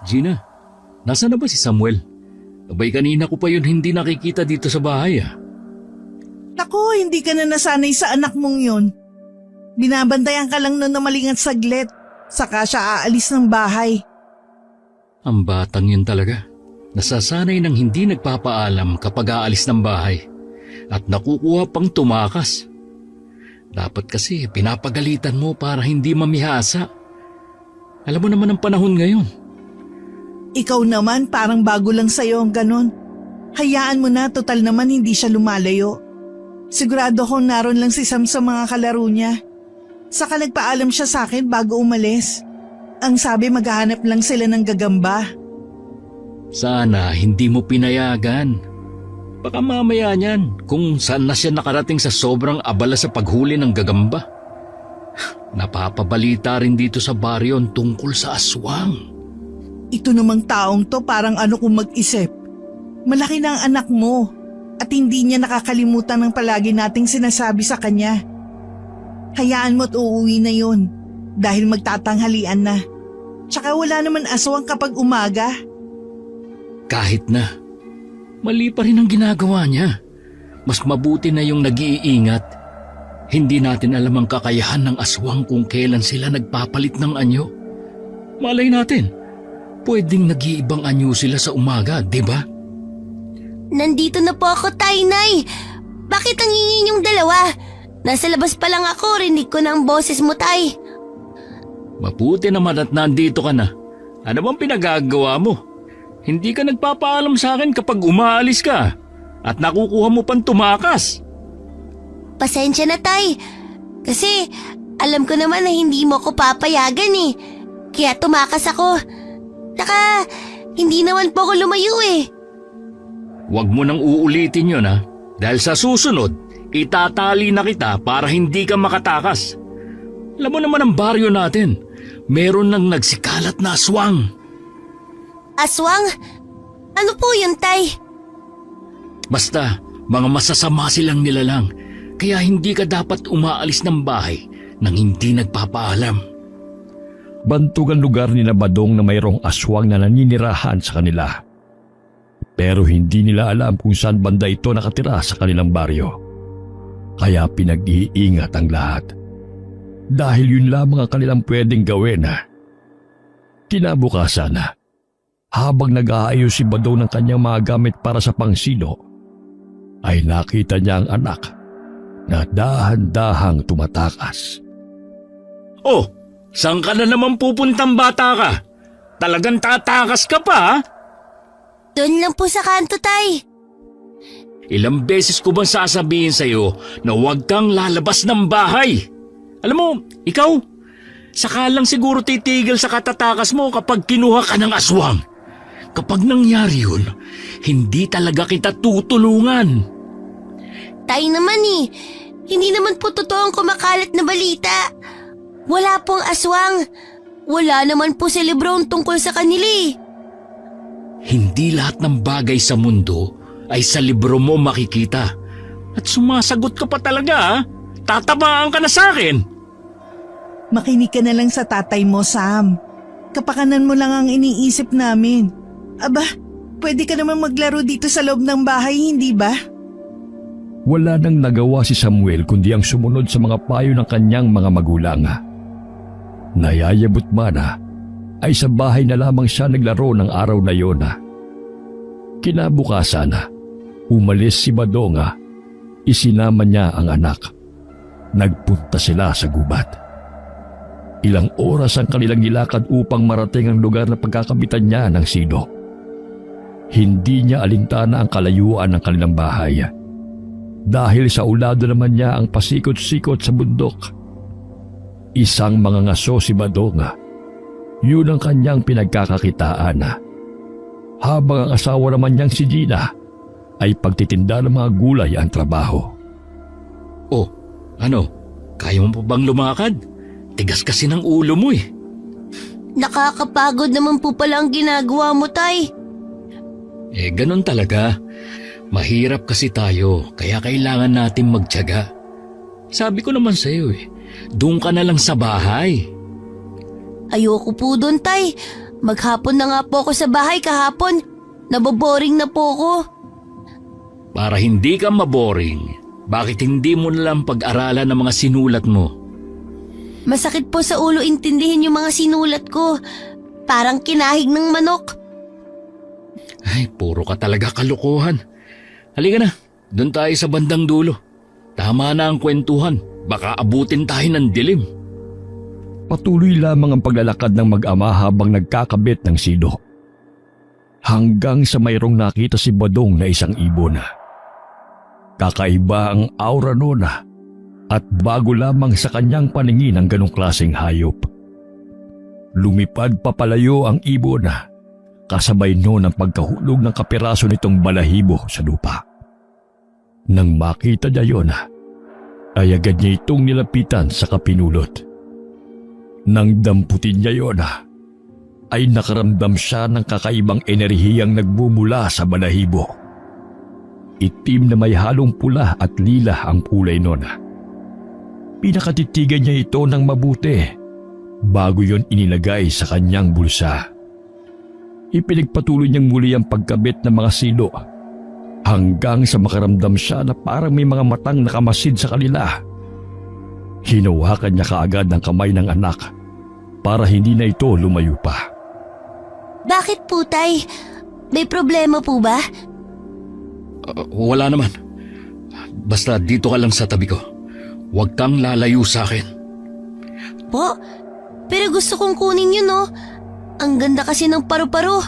Gina, nasa na ba si Samuel? Abay kanina ko pa yun hindi nakikita dito sa bahay ah. Naku, hindi ka na nasanay sa anak mong yun. Binabantayan ka lang nun na malingat saglit. Saka siya aalis ng bahay. Ang batang yun talaga. Nasasanay ng hindi nagpapaalam kapag aalis ng bahay. At nakukuha pang tumakas. Dapat kasi pinapagalitan mo para hindi mamihasa. Alam mo naman ang panahon ngayon. Ikaw naman parang bago lang sa'yo ang ganon. Hayaan mo na, total naman hindi siya lumalayo. Sigurado kong naroon lang si Sam sa mga kalaro niya. Saka nagpaalam siya sa akin bago umalis. Ang sabi maghahanap lang sila ng gagamba. Sana hindi mo pinayagan. Baka mamaya niyan kung saan na siya nakarating sa sobrang abala sa paghuli ng gagamba. Napapabalita rin dito sa baryo ang tungkol sa aswang. Ito namang taong to parang ano kung mag-isip. Malaki na ang anak mo at hindi niya nakakalimutan ng palagi nating sinasabi sa kanya. Hayaan mo't uuwi na yun dahil magtatanghalian na. Tsaka wala naman aswang kapag umaga. Kahit na, mali pa rin ang ginagawa niya. Mas mabuti na yung nag-iingat. Hindi natin alam ang kakayahan ng aswang kung kailan sila nagpapalit ng anyo. Malay natin, pwedeng nag-iibang anyo sila sa umaga, di ba? Nandito na po ako, Tay, Nay. Bakit ang ingin yung dalawa? Nasa labas pa lang ako, rinig ko na ang boses mo, Tay. Mabuti naman at nandito ka na. Ano bang pinagagawa mo? Hindi ka nagpapaalam sa akin kapag umaalis ka at nakukuha mo pang tumakas. Pasensya na, Tay. Kasi alam ko naman na hindi mo ko papayagan eh. Kaya tumakas ako. Saka hindi naman po ako lumayo eh. Huwag mo nang uulitin yun ha. Dahil sa susunod, itatali na kita para hindi ka makatakas. Alam mo naman ang baryo natin. Meron nang nagsikalat na aswang. Aswang? Ano po yun, Tay? Basta, mga masasama silang nilalang. Kaya hindi ka dapat umaalis ng bahay nang hindi nagpapaalam. Bantugan lugar ni Badong na mayroong aswang na naninirahan sa kanila. Pero hindi nila alam kung saan banda ito nakatira sa kanilang baryo. Kaya pinag-iingat ang lahat. Dahil yun lamang ang kanilang pwedeng gawin. Kinabukasan, habang nag-aayos si Badong ng kanyang mga gamit para sa pangsilo, ay nakita niya ang anak na dahan-dahang tumatakas. Oh, saan ka na naman pupuntang bata ka? Talagang tatakas ka pa ha? Doon lang po sa kanto, Tay. Ilang beses ko bang sasabihin sa'yo na huwag kang lalabas ng bahay? Alam mo, ikaw, saka lang siguro titigil sa katatakas mo kapag kinuha ka ng aswang. Kapag nangyari yun, hindi talaga kita tutulungan. Tay naman eh. Hindi naman po totoo ang kumakalat na balita. Wala pong aswang. Wala naman po sa libro tungkol sa kanila eh. Hindi lahat ng bagay sa mundo ay sa libro mo makikita. At sumasagot ka pa talaga ha? Tatabaan ka na sa akin. Makinig ka na lang sa tatay mo, Sam. Kapakanan mo lang ang iniisip namin. Aba, pwede ka naman maglaro dito sa loob ng bahay, hindi ba? Wala nang nagawa si Samuel kundi ang sumunod sa mga payo ng kanyang mga magulang. Nayayabot man ay sa bahay na lamang siya naglaro ng araw na yon. Kinabukasan, umalis si Badong. Isinama niya ang anak. Nagpunta sila sa gubat. Ilang oras ang kanilang nilakad upang marating ang lugar na pagkakabitan niya ng sino. Hindi niya alintana ang kalayuan ng kanilang bahay. Dahil sa ulado naman niya ang pasikot-sikot sa bundok. Isang mangangaso si Badong. Yun ang kanyang pinagkakakitaan. Habang ang asawa naman niyang si Gina ay pagtitinda ng mga gulay ang trabaho. Oh, ano? Kaya mo pa bang lumakad? Tigas kasi ng ulo mo eh. Nakakapagod naman po pala ang ginagawa mo, Tay. Eh, ganun talaga. Mahirap kasi tayo, kaya kailangan natin magtiyaga. Sabi ko naman sa'yo doon ka na lang sa bahay. Ayoko po doon, Tay. Maghapon na nga po ako sa bahay kahapon. Naboboring na po ako. Para hindi ka maboring, bakit hindi mo nalang pag-aralan ang mga sinulat mo? Masakit po sa ulo intindihin yung mga sinulat ko. Parang kinahig ng manok. Ay, puro ka talaga kalokohan. Halika na, doon tayo sa bandang dulo. Tama na ang kwentuhan, baka abutin tayo ng dilim. Patuloy lamang ang paglalakad ng mag-ama habang nagkakabit ng silo. Hanggang sa mayroong nakita si Badong na isang ibon. Kakaiba ang aura noon at bago lamang sa kanyang paningin ang ganong klaseng hayop. Lumipad papalayo ang ibon kasabay noon ang pagkahulog ng kapiraso nitong balahibo sa lupa. Nang makita niya yon, ay agad niya itong nilapitan sa kapinulot. Nang damputin niya yon, ay nakaramdam siya ng kakaibang enerhiyang nagbumula sa balahibo. Itim na may halong pula at lila ang kulay noon. Pinakatitigan niya ito ng mabuti bago yon inilagay sa kanyang bulsa. Ipinagpatuloy niyang muli ang pagkabit ng mga silo hanggang sa makaramdam siya na parang may mga matang nakamasid sa kanila. Hinawakan niya kaagad ang kamay ng anak para hindi na ito lumayo pa. Bakit po, Tay? May problema po ba? Wala naman. Basta dito ka lang sa tabi ko. Huwag kang lalayo sa akin. Po, pero gusto kong kunin yun, oh. Ang ganda kasi ng paru-paro.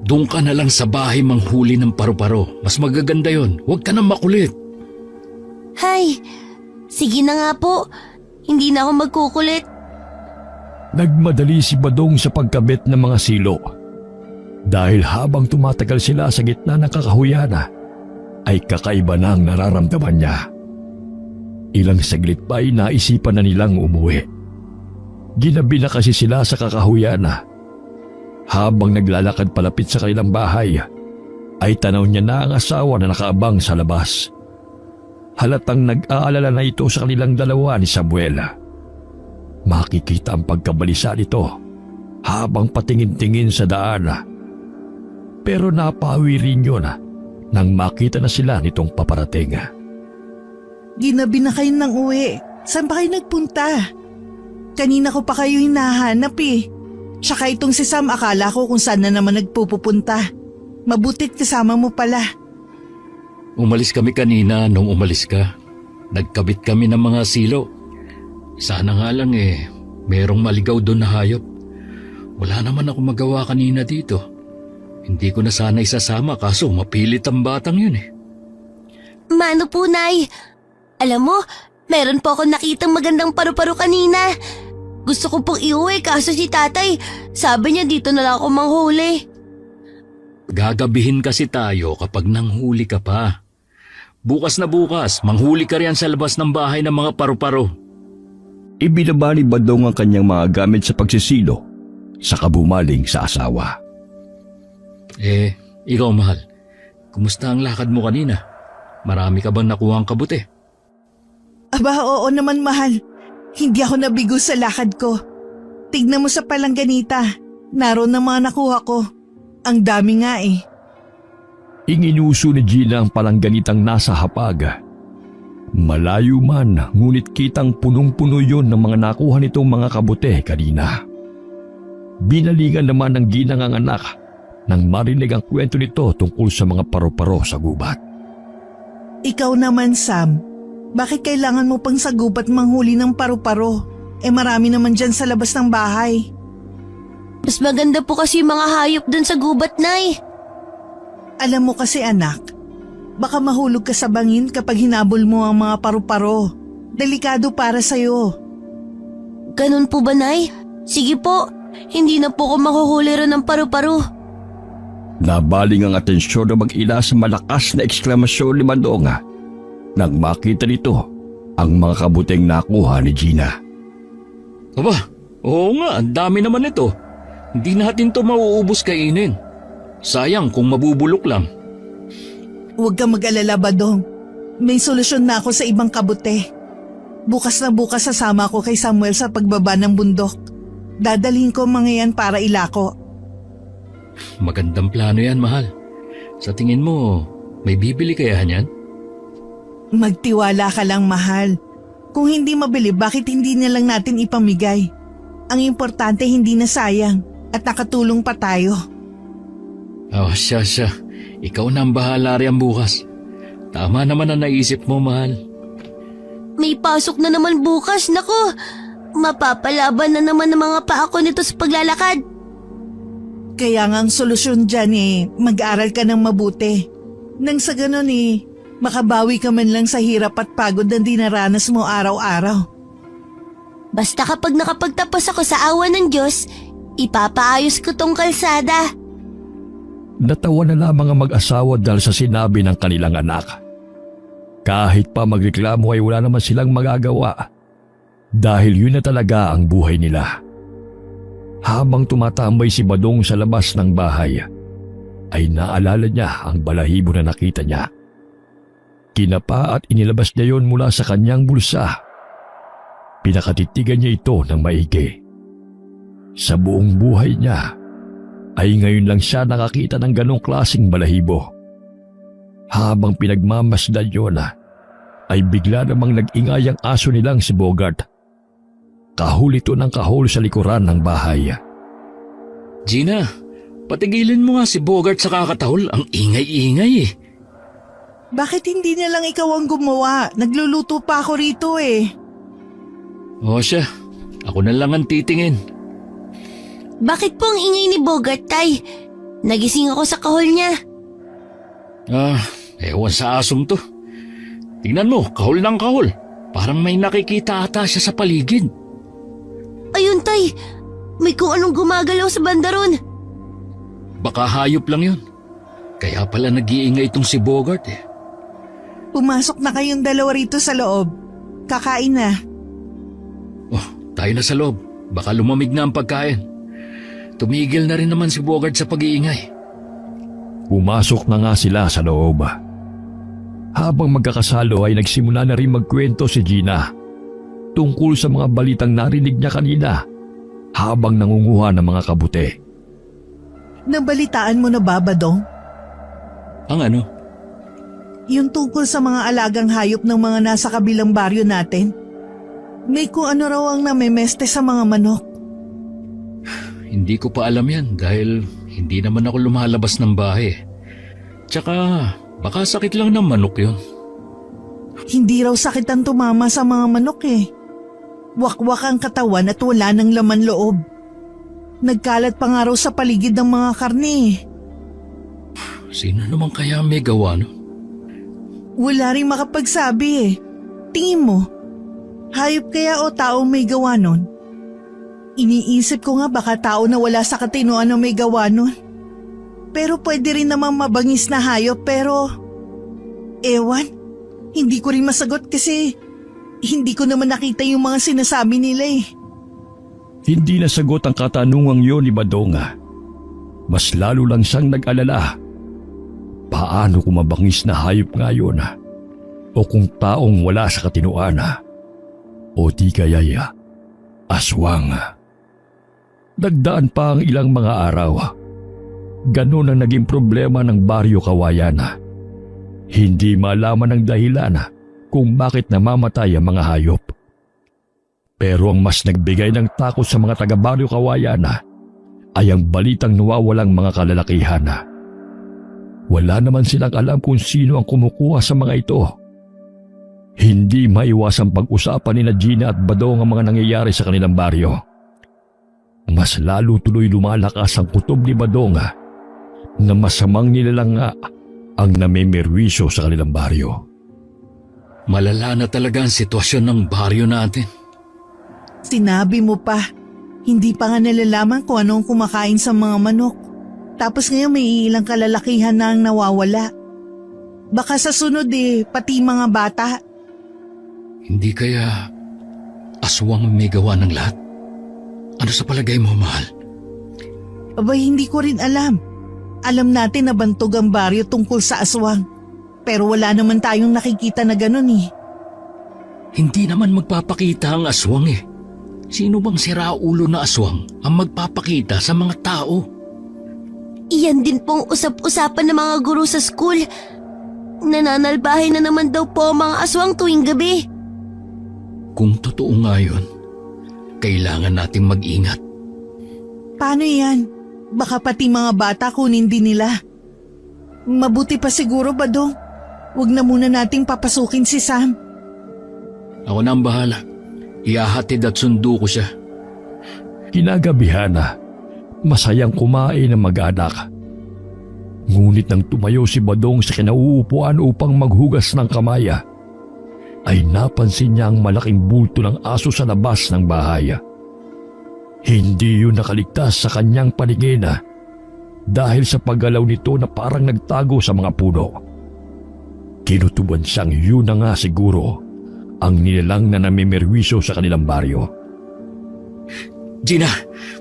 Doon ka na lang sa bahay manghuli ng paru-paro. Mas magaganda yon. Huwag ka nang makulit. Hay, sige na nga po. Hindi na ako magkukulit. Nagmadali si Badong sa pagkabit ng mga silo. Dahil habang tumatagal sila sa gitna ng kakahuyan, ay kakaiba na ang nararamdaman niya. Ilang saglit pa ay naisipan na nilang umuwi. Ginabi na kasi sila sa kakahuyan. Habang naglalakad palapit sa kanilang bahay, ay tanaw niya na ang asawa na nakaabang sa labas. Halatang nag-aalala na ito sa kanilang dalawa ni Samuel. Makikita ang pagkabalisa nito habang patingin-tingin sa daan. Pero napawi rin yun nang makita na sila nitong paparating. Ginabi na kayo ng uwi. Saan ba kayo nagpunta? Kanina ko pa kayo hinahanap eh. Tsaka itong si Sam akala ko kung saan na naman nagpupunta. Mabutit kasama mo pala. Umalis kami kanina nung umalis ka. Nagkabit kami ng mga silo. Sana nga lang merong maligaw doon na hayop. Wala naman ako magawa kanina dito. Hindi ko na sana isasama kaso mapilit ang batang yun eh. Mano po, Nay? Alam mo, meron po ako nakitang magandang paru-paro kanina. Gusto ko pong iuwi kaso si Tatay, sabi niya dito na lang ako manghuli. Gagabihin kasi tayo kapag nanghuli ka pa. Bukas na bukas, manghuli ka riyan sa labas ng bahay ng mga paru-paro. Ibinaba ni Badong ang kanyang mga gamit sa pagsisilo, saka bumaling sa asawa. Ikaw mahal, kumusta ang lakad mo kanina? Marami ka bang nakuha ang kabuti? Aba, oo naman mahal. Hindi ako nabigo sa lakad ko. Tignan mo sa palangganita. Naroon ang mga nakuha ko. Ang dami nga eh. Inginuso ni Gina ang palangganitang nasa hapag. Malayo man, ngunit kitang punong-puno yun ng mga nakuha nitong mga kabuti kanina. Binalingan naman ng Ginang ang anak nang marinig ang kwento nito tungkol sa mga paru-paro sa gubat. Ikaw naman, Sam. Bakit kailangan mo pang sa gubat manghuli ng paru-paro? Marami naman dyan sa labas ng bahay. Mas maganda po kasi yung mga hayop dun sa gubat, Nay. Alam mo kasi anak, baka mahulog ka sa bangin kapag hinabol mo ang mga paru-paro. Delikado para sa'yo. Ganun po ba, Nay? Sige po, hindi na po ako mahuhuli rin ng paru-paro. Nabaling ang atensyon ng mag-ina sa malakas na ekslamasyon ni Badong nang makita nito ang mga kabuting nakuha ni Gina. Aba, oo nga, ang dami naman ito. Hindi natin to mauubos kainin. Sayang kung mabubulok lang. Huwag kang mag-alala, Badong. May solusyon na ako sa ibang kabute. Bukas na bukas sasama ko kay Samuel sa pagbaba ng bundok. Dadalhin ko mga yan para ilako. Magandang plano yan, mahal. Sa tingin mo, may bibili kaya niyan? Magtiwala ka lang, mahal. Kung hindi mabili, bakit hindi na lang natin ipamigay? Ang importante hindi na sayang at nakatulong pa tayo. Oh, siya. Ikaw na ang bahala riyan bukas. Tama naman ang naisip mo, mahal. May pasok na naman bukas, nako. Mapapalaban na naman ng mga paa ko nito sa paglalakad. Kaya nga ang solusyon dyan mag-aral ka ng mabuti. Nang sa ganun makabawi ka man lang sa hirap at pagod na dinaranas mo araw-araw. Basta kapag nakapagtapos ako sa awa ng Diyos, ipapaayos ko tong kalsada. Natawa na lamang ang mag-asawa dahil sa sinabi ng kanilang anak. Kahit pa magreklamo ay wala naman silang magagawa dahil yun na talaga ang buhay nila. Habang tumatambay si Badong sa labas ng bahay, ay naalala niya ang balahibo na nakita niya. Kinapa at inilabas niya yon mula sa kanyang bulsa. Pinakatitigan niya ito ng maigi. Sa buong buhay niya, ay ngayon lang siya nakakita ng ganong klaseng balahibo. Habang pinagmamasdan yun, ay bigla namang nag-ingay ang aso nilang si Bogart. Kahul ito ng kahul sa likuran ng bahay. Gina, patigilin mo nga si Bogart sa kakatahol. Ang ingay-ingay eh. Bakit hindi na lang ikaw ang gumawa? Nagluluto pa ako rito O siya, ako na lang ang titingin. Bakit po ang ingay ni Bogart, Tay? Nagising ako sa kahol niya. Ewan sa asong to. Tingnan mo, kahol ng kahol. Parang may nakikita ata siya sa paligid. Ayun, Tay. May kung anong gumagalaw sa banda ron. Baka hayop lang yun. Kaya pala nag-iingay itong si Bogart eh. Pumasok na kayong dalawa rito sa loob. Kakain na. Oh, tayo na sa loob. Baka lumamig na ang pagkain. Tumigil na rin naman si Bogart sa pag-iingay. Pumasok na nga sila sa loob. Habang magkakasalo ay nagsimula na rin magkwento si Gina tungkol sa mga balitang narinig niya kanina habang nangunguha ng mga kabuti. Nabalitaan mo na ba, Badong? Ang ano? Yung tungkol sa mga alagang hayop ng mga nasa kabilang baryo natin? May kung ano raw ang namemeste sa mga manok. Hindi ko pa alam yan dahil hindi naman ako lumalabas ng bahay. Tsaka baka sakit lang ng manok yun. Hindi raw sakit ang tumama sa mga manok Wakwak ang katawan at wala ng laman loob. Nagkalat pa nga raw sa paligid ng mga karne Sino naman kaya may gawa no? Wala rin makapagsabi Tingin mo, hayop kaya o taong may gawa nun? Iniisip ko nga baka tao na wala sa katinoan ang may gawa nun. Pero pwede rin namang mabangis na hayop pero... Ewan, hindi ko rin masagot kasi hindi ko naman nakita yung mga sinasabi nila Hindi nasagot ang katanungang yon ni Badonga. Mas lalo lang siyang nag-alala. Paano kung mabangis na hayop ngayon? O kung taong wala sa katinuan? O di kaya'y aswang? Nagdaan pa ang ilang mga araw. Ganon ang naging problema ng Baryo Kawayan. Hindi malaman ang dahilan kung bakit namamatay ang mga hayop. Pero ang mas nagbigay ng takot sa mga taga-Baryo Kawayan ay ang balitang nawawalang mga kalalakihan. Wala naman silang alam kung sino ang kumukuha sa mga ito. Hindi maiwasang pag-usapan ni Gina at Badong ang mga nangyayari sa kanilang baryo. Mas lalo tuloy lumalakas ang kutob ni Badong na masamang nilalang ang namemerwisyo sa kanilang baryo. Malala na talaga ang sitwasyon ng baryo natin. Sinabi mo pa, hindi pa nga nalalaman kung anong kumakain sa mga manok. Tapos ngayon may ilang kalalakihan na ang nawawala. Baka sa sunod pati mga bata. Hindi kaya aswang may gawa ng lahat? Ano sa palagay mo, mahal? Abay, hindi ko rin alam. Alam natin na bantog ang baryo tungkol sa aswang. Pero wala naman tayong nakikita na ganun Hindi naman magpapakita ang aswang Sino bang siraulo na aswang ang magpapakita sa mga tao? Iyan din pong usap-usapan ng mga guro sa school. Nananalbahay na naman daw po ang mga aswang tuwing gabi. Kung totoo nga yun, kailangan nating mag-ingat. Paano yan? Baka pati mga bata kunin din nila. Mabuti pa siguro, Badong. Huwag na muna nating papasukin si Sam. Ako na ang bahala. Ihahatid at sundo ko siya. Kinagabihan na, masayang kumain ang mag-anak. Ngunit nang tumayo si Badong sa kinauupuan upang maghugas ng kamaya, ay napansin niya ang malaking bulto ng aso sa labas ng bahay. Hindi yun nakaligtas sa kanyang paningin dahil sa paggalaw nito na parang nagtago sa mga puno. Kinutuban siyang yun na nga siguro ang nilalang na namimerwisyo sa kanilang baryo. Gina,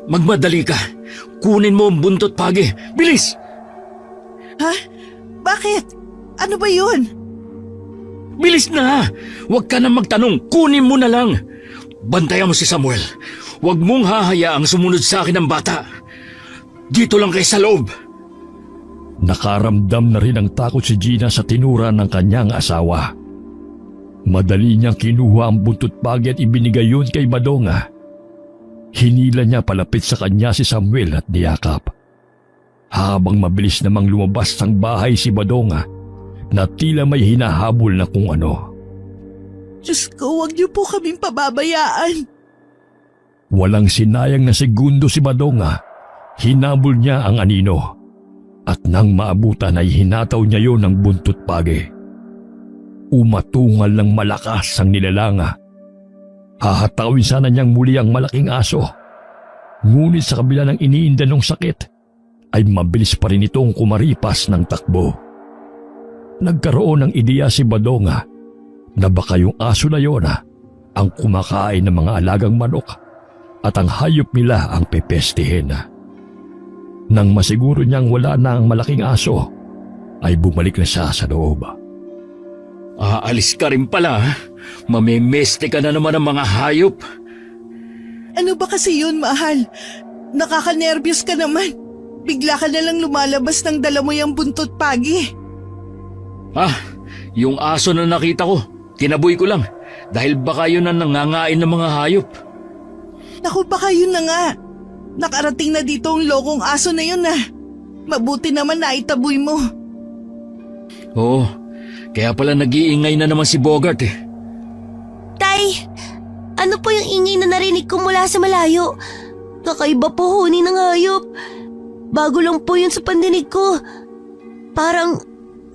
magmadali ka. Kunin mo ang buntot pagi. Bilis! Ha? Bakit? Ano ba yun? Bilis na! Huwag ka na magtanong. Kunin mo na lang. Bantayan mo si Samuel. Huwag mong hahayaang sumunod sa akin ang bata. Dito lang kayo sa loob. Nakaramdam na rin ang takot si Gina sa tinura ng kanyang asawa. Madali niyang kinuha ang buntot pagi at ibinigay yun kay Badong. Hinila niya palapit sa kanya si Samuel at niyakap. Habang mabilis namang lumabas ng bahay si Badong na tila may hinahabol na kung ano. Diyos ko, huwag niyo po kaming pababayaan. Walang sinayang na segundo si Badong. Hinabol niya ang anino. At nang maabutan ay hinataw niya yon ng buntot pagi. Umatungal ng malakas ang nilalanga. Hahatawin sana niyang muli ang malaking aso. Ngunit sa kabila ng iniinda ng sakit, ay mabilis pa rin itong kumaripas ng takbo. Nagkaroon ng ideya si Badong na baka yung aso na yon ang kumakain ng mga alagang manok at ang hayop nila ang pepestihin. Nang masiguro niyang wala na ang malaking aso, ay bumalik na siya sa loob. Aalis ka rin pala, ha? Mamemeste ka na naman ng mga hayop. Ano ba kasi yun, mahal? Nakaka-nervyos ka naman. Bigla ka na lang lumalabas ng dala mo yung buntot pagi. Yung aso na nakita ko, tinaboy ko lang dahil baka yun ang nangangain ng mga hayop. Naku, baka yun na nga. Nakarating na dito ang lokong aso na yun Mabuti naman na itaboy mo. Oo, kaya pala nag-iingay na naman si Bogart eh. Tay, ano po yung ingay na narinig ko mula sa malayo? Kakaiba po huni ng hayop. Bago lang po yun sa pandinig ko. Parang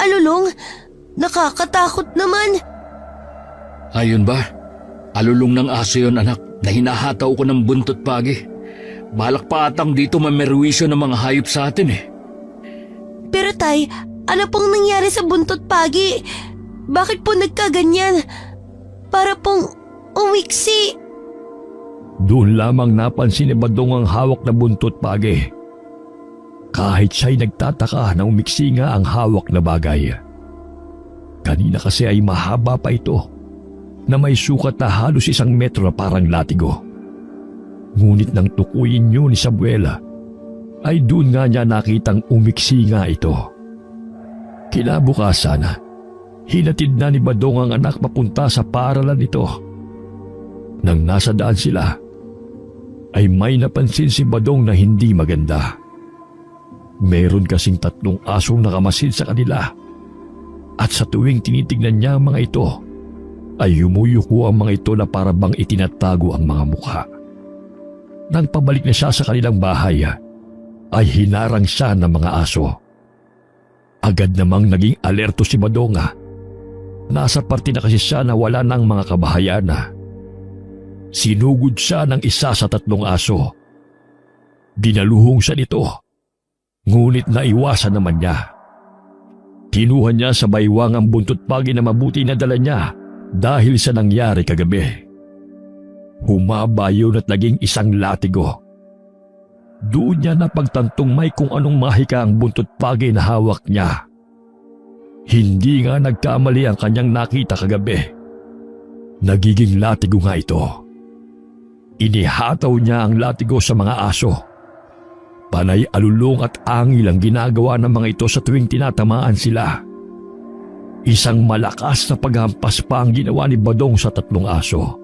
alulong. Nakakatakot naman. Ayun ba? Alulong ng aso yun, anak, na hinahataw ko ng buntot pagi. Balak pa atang dito mamerwisyo ng mga hayop sa atin eh. Pero tay, ano pong nangyari sa buntot pagi? Bakit po nagkaganyan? Para pong umiksi. Doon lamang napansin ni Badong ang hawak na buntot pagi. Kahit siya'y nagtataka na umiksi nga ang hawak na bagay. Kanina kasi ay mahaba pa ito, na may sukat na halos 1 metro na parang latigo. Ngunit nang tukuyin niyo ni Samuel, ay doon nga niya nakitang umiksi nga ito. Kinabukasan, hinatid na ni Badong ang anak papunta sa paaralan nito. Nang nasa daan sila, ay may napansin si Badong na hindi maganda. Meron kasing 3 asong nakamasid sa kanila. At sa tuwing tinitignan niya ang mga ito, ay yumuyuko ang mga ito na para bang itinatago ang mga mukha. Nang pabalik na siya sa kanilang bahay, ay hinarang siya ng mga aso. Agad namang naging alerto si Badong. Nasa parte na kasi siya na wala ng mga kabahayan. Sinugod siya ng isa sa 3 aso. Dinaluhong siya nito, ngunit naiwasan naman niya. Kinuha niya sa baywang ang buntot pagi na mabuti na dala niya dahil sa nangyari kagabi. Humaba yun at naging 1 latigo. Doon niya napagtantong may kung anong mahika ang buntot pagi na hawak niya. Hindi nga nagkamali ang kanyang nakita kagabi. Nagiging latigo nga ito. Inihataw niya ang latigo sa mga aso. Panay alulong at angil ang ginagawa ng mga ito sa tuwing tinatamaan sila. Isang malakas na paghampas pa ang ginawa ni Badong sa 3 aso.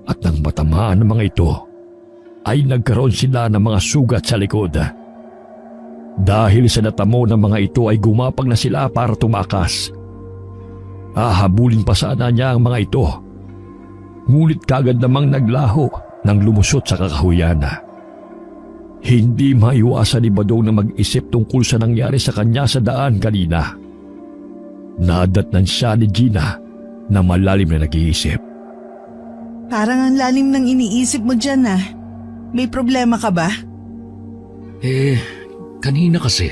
At nang matamaan ng mga ito, ay nagkaroon sila ng mga sugat sa likod. Dahil sa natamo ng mga ito ay gumapang na sila para tumakas. Hahabulin pa sana niya ang mga ito. Ngunit kagad namang naglaho nang lumusot sa kakahuyan. Hindi maiwasan ni Badong na mag-isip tungkol sa nangyari sa kanya sa daan kanina. Nadatnan siya ni Gina na malalim na nag-iisip. Parang ang lalim ng iniisip mo dyan ah. May problema ka ba? Kanina kasi,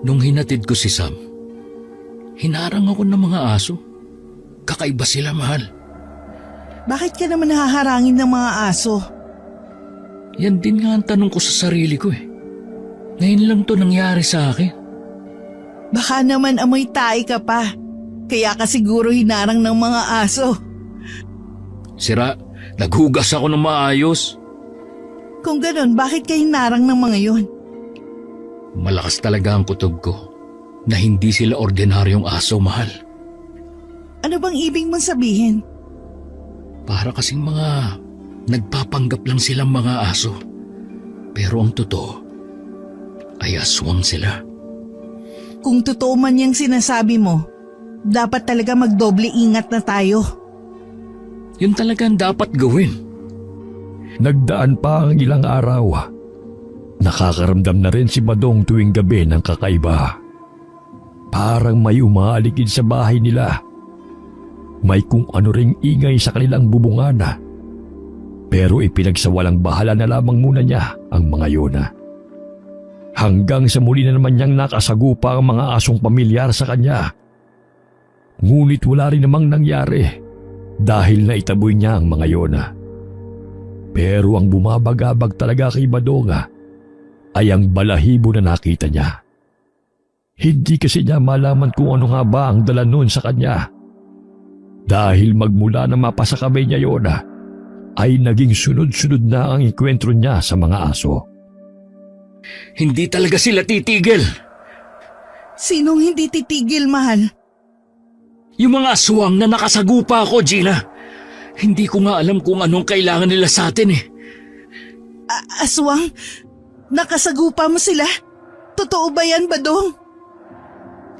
nung hinatid ko si Sam, hinarang ako ng mga aso. Kakaiba sila, mahal. Bakit ka naman haharangin ng mga aso? Yan din nga ang tanong ko sa sarili ko eh. Ngayon lang to nangyari sa akin. Baka naman amoy tae ka pa. Kaya ka siguro hinarang ng mga aso. Sira, naghugas ako ng maayos. Kung ganon, bakit ka hinarang ng mga yon? Malakas talaga ang kutob ko na hindi sila ordinaryong aso, mahal. Ano bang ibig mong sabihin? Para kasing mga nagpapanggap lang silang mga aso. Pero ang totoo ay aswang sila. Kung totoo man yung sinasabi mo, dapat talaga magdoble ingat na tayo. Yun talaga ang dapat gawin. Nagdaan pa ang ilang araw. Nakakaramdam na rin si Badong tuwing gabi ng kakaiba. Parang may umaaligid sa bahay nila. May kung ano ring ingay sa kanilang bubungana. Pero ipinagsawalang bahala na lamang muna niya ang mga yun. Hanggang sa muli na naman niyang nakasagupa ang mga asong pamilyar sa kanya. Ngunit wala rin namang nangyari dahil naitaboy niya ang mga yun. Pero ang bumabagabag talaga kay Badong ay ang balahibo na nakita niya. Hindi kasi niya malaman kung ano nga ba ang dala nun sa kanya. Dahil magmula na mapasa kamay niya yun, ay naging sunod-sunod na ang ikwentro niya sa mga aso. Hindi talaga sila titigil. Sinong hindi titigil, mahal? Yung mga aswang na nakasagupa ako, Gina. Hindi ko nga alam kung anong kailangan nila sa atin eh. Aswang? Nakasagupa mo sila? Totoo ba yan, Badong?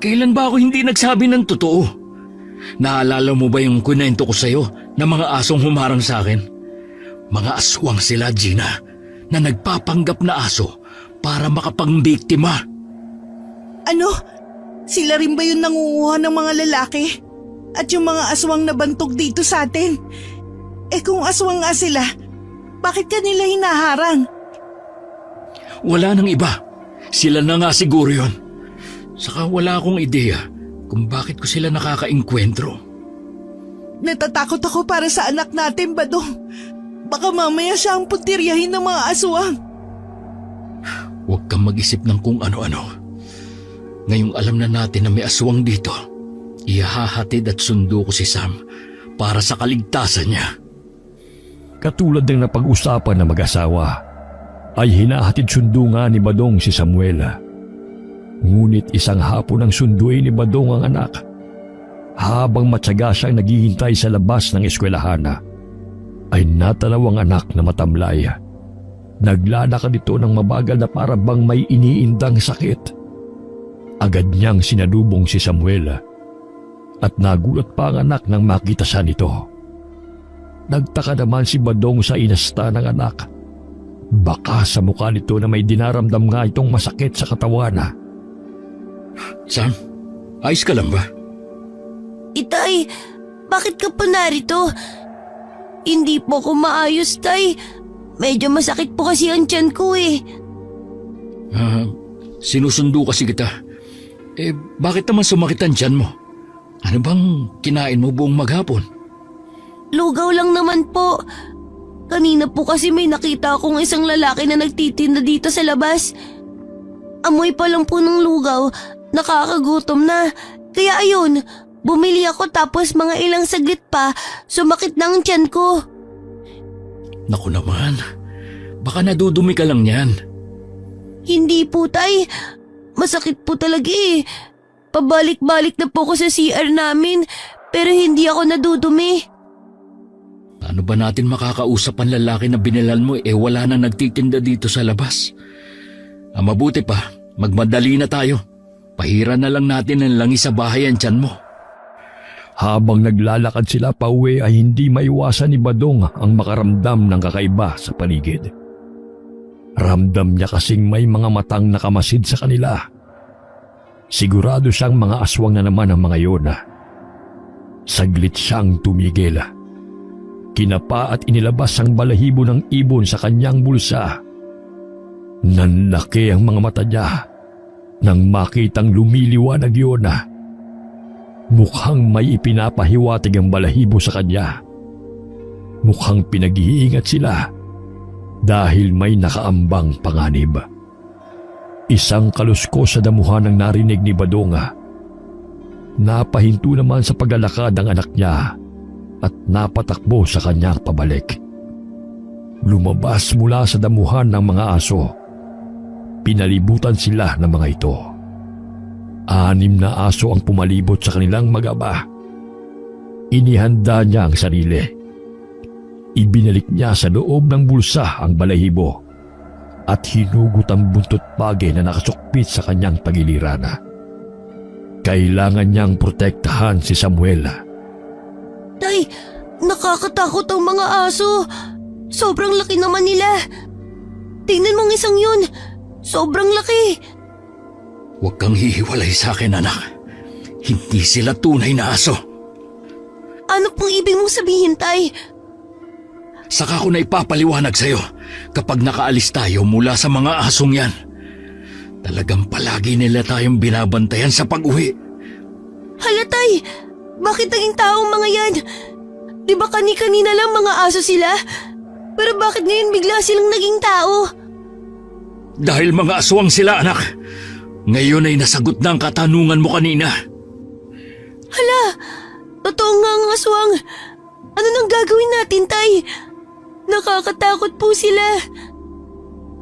Kailan ba ako hindi nagsabi ng totoo? Naalala mo ba yung kunento ko sa'yo na mga asong humarang sa akin? Mga aswang sila, Gina, na nagpapanggap na aso para makapangbiktima. Ano? Sila rin ba yung nangunguha ng mga lalaki? At yung mga aswang na bantog dito sa atin? Kung aswang nga sila, bakit ka nila hinaharang? Wala nang iba. Sila na nga siguro yun. Saka wala akong ideya kung bakit ko sila nakakaengkwentro. Natatakot ako para sa anak natin, Badong. Baka mamaya siya ang putiryahin ng mga aswang. Huwag kang mag-isip ng kung ano-ano. Ngayong alam na natin na may aswang dito, ihahatid at sundo ko si Sam para sa kaligtasan niya. Katulad ng napag-usapan na mag-asawa, ay hinahatid sundo nga ni Badong si Samuel. Ngunit isang hapon ang sunduin ni Badong ang anak. Habang matyaga siyang naghihintay sa labas ng eskwelahan, ay natanaw ang anak na matamlay. Naglalakad ito ng mabagal na para bang may iniindang sakit. Agad niyang sinalubong si Samuel at nagulat pa ang anak nang makita siya nito. Nagtaka naman si Badong sa inasta ng anak. Baka sa mukha nito na may dinaramdam nga itong masakit sa katawan. Sam, ayos ka lang ba? Itay, bakit ka pa narito? Hindi po ako maayos, Tay. Medyo masakit po kasi ang tiyan ko eh. Sinusundo kasi kita. Bakit naman sumakit ang tiyan mo? Ano bang kinain mo buong maghapon? Lugaw lang naman po. Kanina po kasi may nakita akong isang lalaki na nagtitinda dito sa labas. Amoy pa lang po ng lugaw, nakakagutom na. Kaya ayun, bumili ako tapos mga ilang saglit pa, sumakit na ang tiyan ko. Naku naman, baka nadudumi ka lang yan. Hindi po, Tay. Masakit po talaga eh. Pabalik-balik na po ko sa CR namin, pero hindi ako nadudumi. Paano ba natin makakausap ang lalaki na binilan mo wala na nagtitinda dito sa labas? Mabuti pa, magmadali na tayo. Pahira na lang natin ang langis sa bahay ang tiyan mo. Habang naglalakad sila pauwi ay hindi maiwasan ni Badong ang makaramdam ng kakaiba sa paligid. Ramdam niya kasing may mga matang nakamasid sa kanila. Sigurado siyang mga aswang na naman ang mga yun. Saglit siyang tumigil. Kinapa at inilabas ang balahibo ng ibon sa kanyang bulsa. Nanlaki ang mga mata niya nang makitang lumiliwanag yun. Mukhang may ipinapahiwatig ang balahibo sa kanya. Mukhang pinag-iingat sila dahil may nakaambang panganib. Isang kaluskos sa damuhan ang narinig ni Badonga. Napahinto naman sa paglalakad ang anak niya at napatakbo sa kanyang pabalik. Lumabas mula sa damuhan ng mga aso. Pinalibutan sila ng mga ito. 6 na aso ang pumalibot sa kanilang mag-ama. Inihanda niya ang sarili. Ibinalik niya sa loob ng bulsa ang balahibo at hinugot ang buntot pagi na nakasukpit sa kanyang pagiliran. Kailangan niyang protektahan si Samuel. Tay, nakakatakot ang mga aso. Sobrang laki naman nila. Tingnan mong isang yun. Sobrang laki. Huwag kang hihiwalay sa akin, anak. Hindi sila tunay na aso. Ano pong ibig mong sabihin, Tay? Saka ko na ipapaliwanag sa'yo kapag nakaalis tayo mula sa mga asong yan. Talagang palagi nila tayong binabantayan sa pag-uwi. Hala, Tay! Bakit naging taong mga yan? Di ba kani-kanina lang mga aso sila? Pero bakit ngayon bigla silang naging tao? Dahil mga aswang sila, anak. Ngayon ay nasagot na ang katanungan mo kanina. Hala! Totoo nga ang aswang. Ano nang gagawin natin, Tay? Nakakatakot po sila.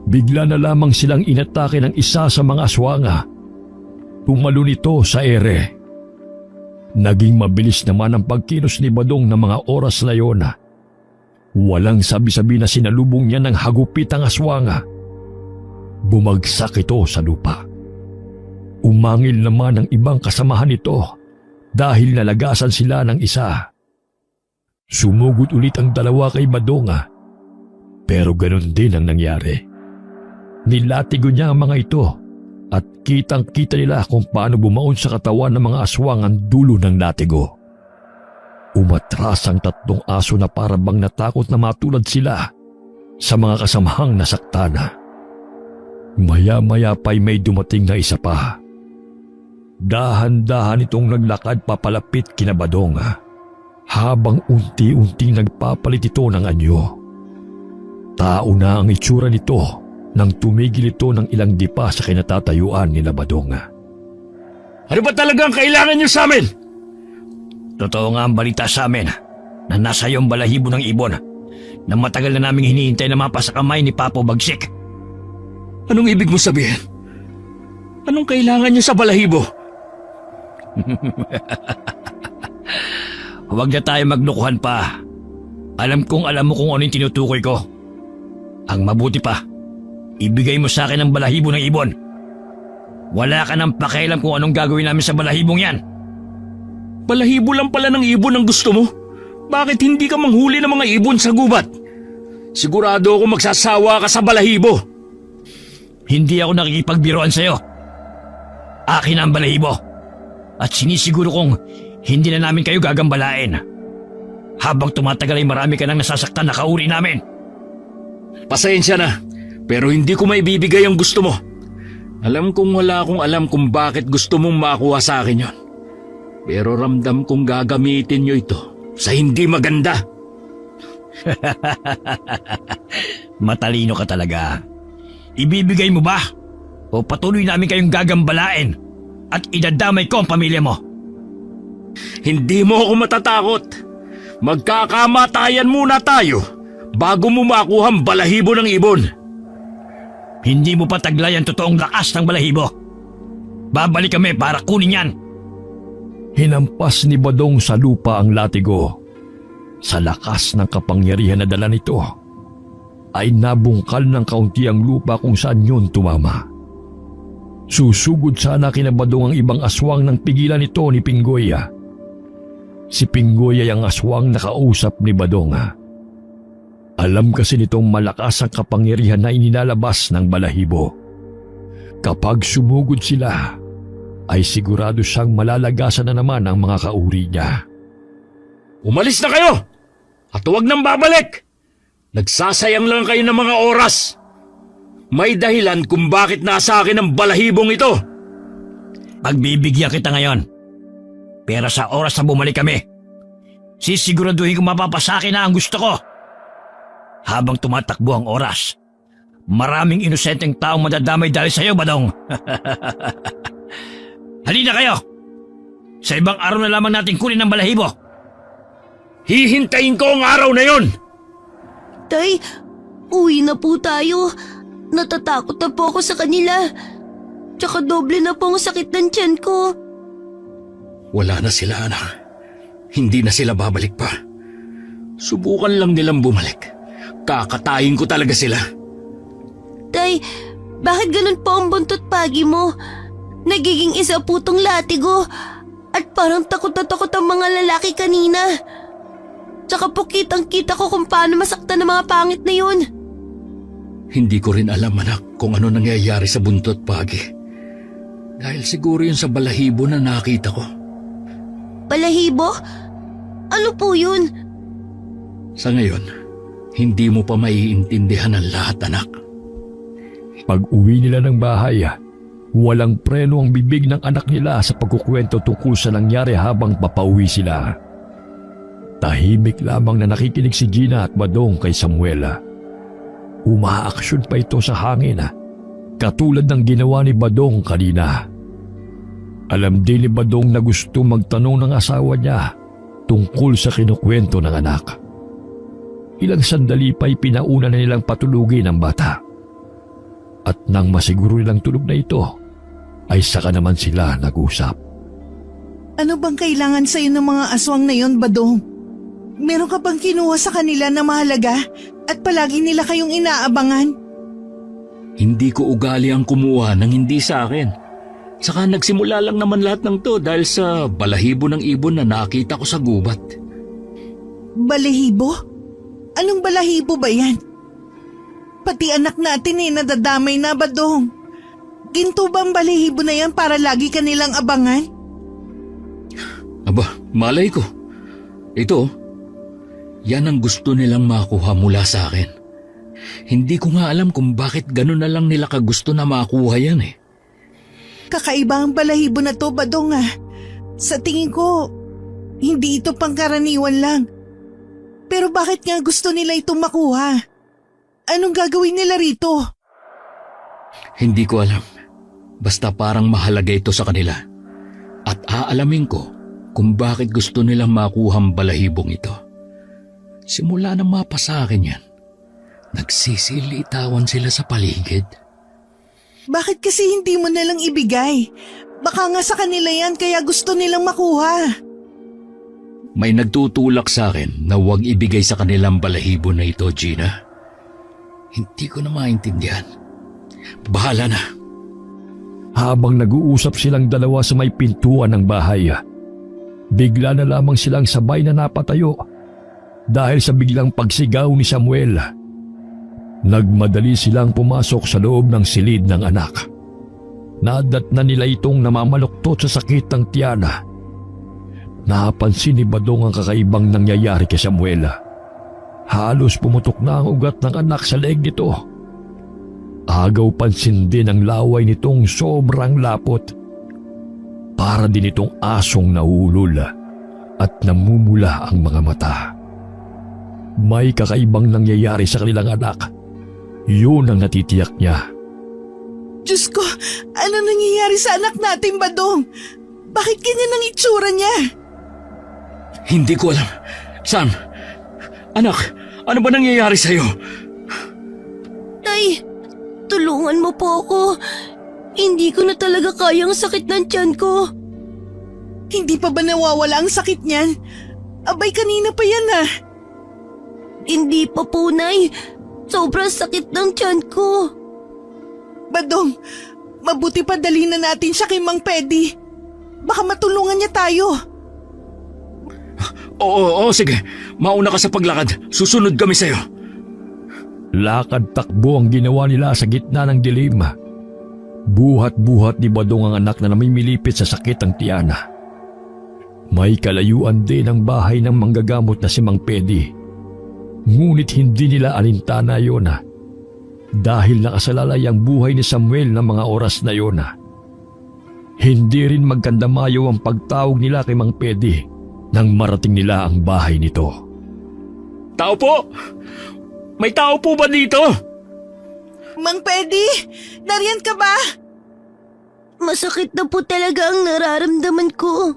Bigla na lamang silang inatake ng isa sa mga aswanga. Tumalo nito sa ere. Naging mabilis naman ang pagkilos ni Badong ng mga oras na yon. Walang sabi-sabi na sinalubong niya ng hagupit ang aswanga. Bumagsak ito sa lupa. Umangil naman ang ibang kasamahan nito dahil nalagasan sila ng isa. Sumugod ulit ang dalawa kay Badonga. Pero ganun din ang nangyari. Nilatigo niya ang mga ito at kitang-kita nila kung paano bumaon sa katawan ng mga aswang ang dulo ng latigo. Umatras ang 3 aso na parabang natakot na matulad sila sa mga kasamahang nasaktan. Maya-maya pa'y may dumating na isa pa. Dahan-dahan itong naglakad papalapit kina Badonga habang unti-unting nagpapalit ito ng anyo. Tao na ang itsura nito nang tumigil ito ng ilang dipa sa kinatatayuan nila Badonga. Ano ba talagang kailangan niyo sa amin? Totoo nga ang balita sa amin na nasa iyong balahibo ng ibon na matagal na naming hinihintay na mapa sa kamay ni Papo Bagsik. Anong ibig mo sabihin? Anong kailangan niyo sa balahibo? Huwag na tayo maglukuhan pa. Alam mo kung ano yung tinutukoy ko. Ang mabuti pa, ibigay mo sa akin ang balahibo ng ibon. Wala ka nang pakialam kung anong gagawin namin sa balahibong yan. Balahibo lang pala ng ibon ang gusto mo? Bakit hindi ka manghuli ng mga ibon sa gubat? Sigurado ako magsasawa ka sa balahibo. Hindi ako nakikipagbiroan sa'yo. Akin ang balahibo. At sinisiguro kong hindi na namin kayo gagambalain. Habang tumatagal ay marami ka nang nasasaktan na kauri namin. Pasensya na, pero hindi ko maibibigay ang gusto mo. Alam kong wala akong alam kung bakit gusto mong makuha sa akin yon. Pero ramdam kong gagamitin nyo ito sa hindi maganda. Matalino ka talaga. Ibibigay mo ba? O patuloy namin kayong gagambalain at idadamay ko ang pamilya mo? Hindi mo ako matatakot. Magkakamatayan muna tayo bago mo makuha ang balahibo ng ibon. Hindi mo pataglay ang totoong lakas ng balahibo. Babalik kami para kunin yan. Hinampas ni Badong sa lupa ang latigo. Sa lakas ng kapangyarihan na dala nito, ay nabungkal ng kaunti ang lupa kung saan yun tumama. Susugod sana kina Badong ang ibang aswang nang pigilan nito ni Pinggoya. Si Pinggoya ay ang aswang na kausap ni Badong. Alam kasi nitong malakas ang kapangyarihan na ininalabas ng balahibo. Kapag sumugod sila, ay sigurado siyang malalagasan na naman ang mga kauri niya. Umalis na kayo! At huwag nang babalik! Nagsasayang lang kayo ng mga oras. May dahilan kung bakit nasa akin ang balahibong ito. Pagbibigyan kita ngayon. Pero sa oras na bumalik kami, sisiguraduhin kong mapapasakin na ang gusto ko. Habang tumatakbo ang oras, maraming inosenteng taong madadamay dahil sa iyo, Badong. Halina kayo! Sa ibang araw na lamang natin kunin ang balahibo. Hihintayin ko ang araw na yon! Tay, uwi na po tayo. Natatakot na po ako sa kanila. Tsaka doble na po ang sakit ng tiyan ko. Wala na sila, anak. Hindi na sila babalik pa. Subukan lang nilang bumalik. Kakatayin ko talaga sila. Tay, bakit ganun po ang buntot pagi mo? Nagiging isa po tong latigo. At parang takot na takot ang mga lalaki kanina. Tsaka po kitang-kita ko kung paano masaktan ng mga pangit na yun. Hindi ko rin alam, anak, kung ano nangyayari sa buntot pagi. Dahil siguro yun sa balahibo na nakita ko. Balahibo? Ano po yun? Sa ngayon, hindi mo pa maiintindihan ang lahat, anak. Pag uwi nila ng bahay, walang preno ang bibig ng anak nila sa pagkukwento tungkol sa nangyari habang papauwi sila. Tahimik lamang na nakikinig si Gina at Badong kay Samuel. Umaaksyon pa ito sa hangin, katulad ng ginawa ni Badong kanina. Alam din ni Badong na gusto magtanong ng asawa niya tungkol sa kinukwento ng anak. Ilang sandali pa'y pinauna na nilang patulugin ang bata. At nang masiguro nilang tulog na ito, ay saka naman sila nag-usap. Ano bang kailangan sa'yo ng mga aswang na yon, Badong? Meron ka bang kinuha sa kanila na mahalaga at palagi nila kayong inaabangan? Hindi ko ugali ang kumuha ng hindi sa akin. Saka nagsimula lang naman lahat ng to dahil sa balahibo ng ibon na nakita ko sa gubat. Balahibo? Anong balahibo ba yan? Pati anak natin nadadamay na, Badong. Ginto ba ang balahibo na yan para lagi ka nilang abangan? Aba, malay ko. Ito, yan ang gusto nilang makuha mula sa akin. Hindi ko nga alam kung bakit gano'n na lang nila kagusto na makuha yan eh. Kakaiba ang balahibo na to, Badong Sa tingin ko, hindi ito pangkaraniwan lang. Pero bakit nga gusto nila itong makuha? Anong gagawin nila rito? Hindi ko alam. Basta parang mahalaga ito sa kanila. At aalamin ko kung bakit gusto nilang makuha ang balahibong ito. Simula nang mapa sa akin yan, nagsisilitawan sila sa paligid. Bakit kasi hindi mo nalang ibigay? Baka nga sa kanila yan kaya gusto nilang makuha. May nagtutulak sa akin na huwag ibigay sa kanilang balahibo na ito, Gina. Hindi ko na maintindihan. Bahala na. Habang nag-uusap silang dalawa sa may pintuan ng bahay, bigla na lamang silang sabay na napatayo dahil sa biglang pagsigaw ni Samuel. Nagmadali silang pumasok sa loob ng silid ng anak. Nadatnan nila itong namamaluktot sa sakit ng tiyana. Napansin ni Badong ang kakaibang nangyayari kay Samuel. Halos pumutok na ang ugat ng anak sa leeg nito. Agaw pansin din ang laway nitong sobrang lapot. Para din itong asong nahulol at namumula ang mga mata. May kakaibang nangyayari sa kanilang anak. Yun ang natitiyak niya. Diyos ko, ano nangyayari sa anak natin, Badong? Bakit ganyan ang itsura niya? Hindi ko alam. Sam, anak, Ano ba nangyayari sa'yo? Tay, tulungan mo po ako. Hindi ko na talaga kayang sakit ng tiyan ko. Hindi pa ba nawawala ang sakit niyan? Abay, kanina pa yan ah. Hindi pa po, Nay. Sobrang sakit ng tiyan ko. Badong, mabuti pa dali na natin siya kay Mang Pedi. Baka matulungan niya tayo. Oo, sige. Mauna ka sa paglakad. Susunod kami sa'yo. Lakad takbo ang ginawa nila sa gitna ng dilim. Buhat-buhat ni Badong ang anak na namimilipit sa sakit ng tiyana. May kalayuan din ang bahay ng manggagamot na si Mang Pedi. Ngunit hindi nila alintana yon dahil nakasalalay ang buhay ni Samuel ng mga oras na yon. Hindi rin magkandamayo ang pagtawag nila kay Mang Pedi nang marating nila ang bahay nito. Tao po! May tao po ba dito? Mang Pedi, nariyan ka ba? Masakit na po talaga ang nararamdaman ko.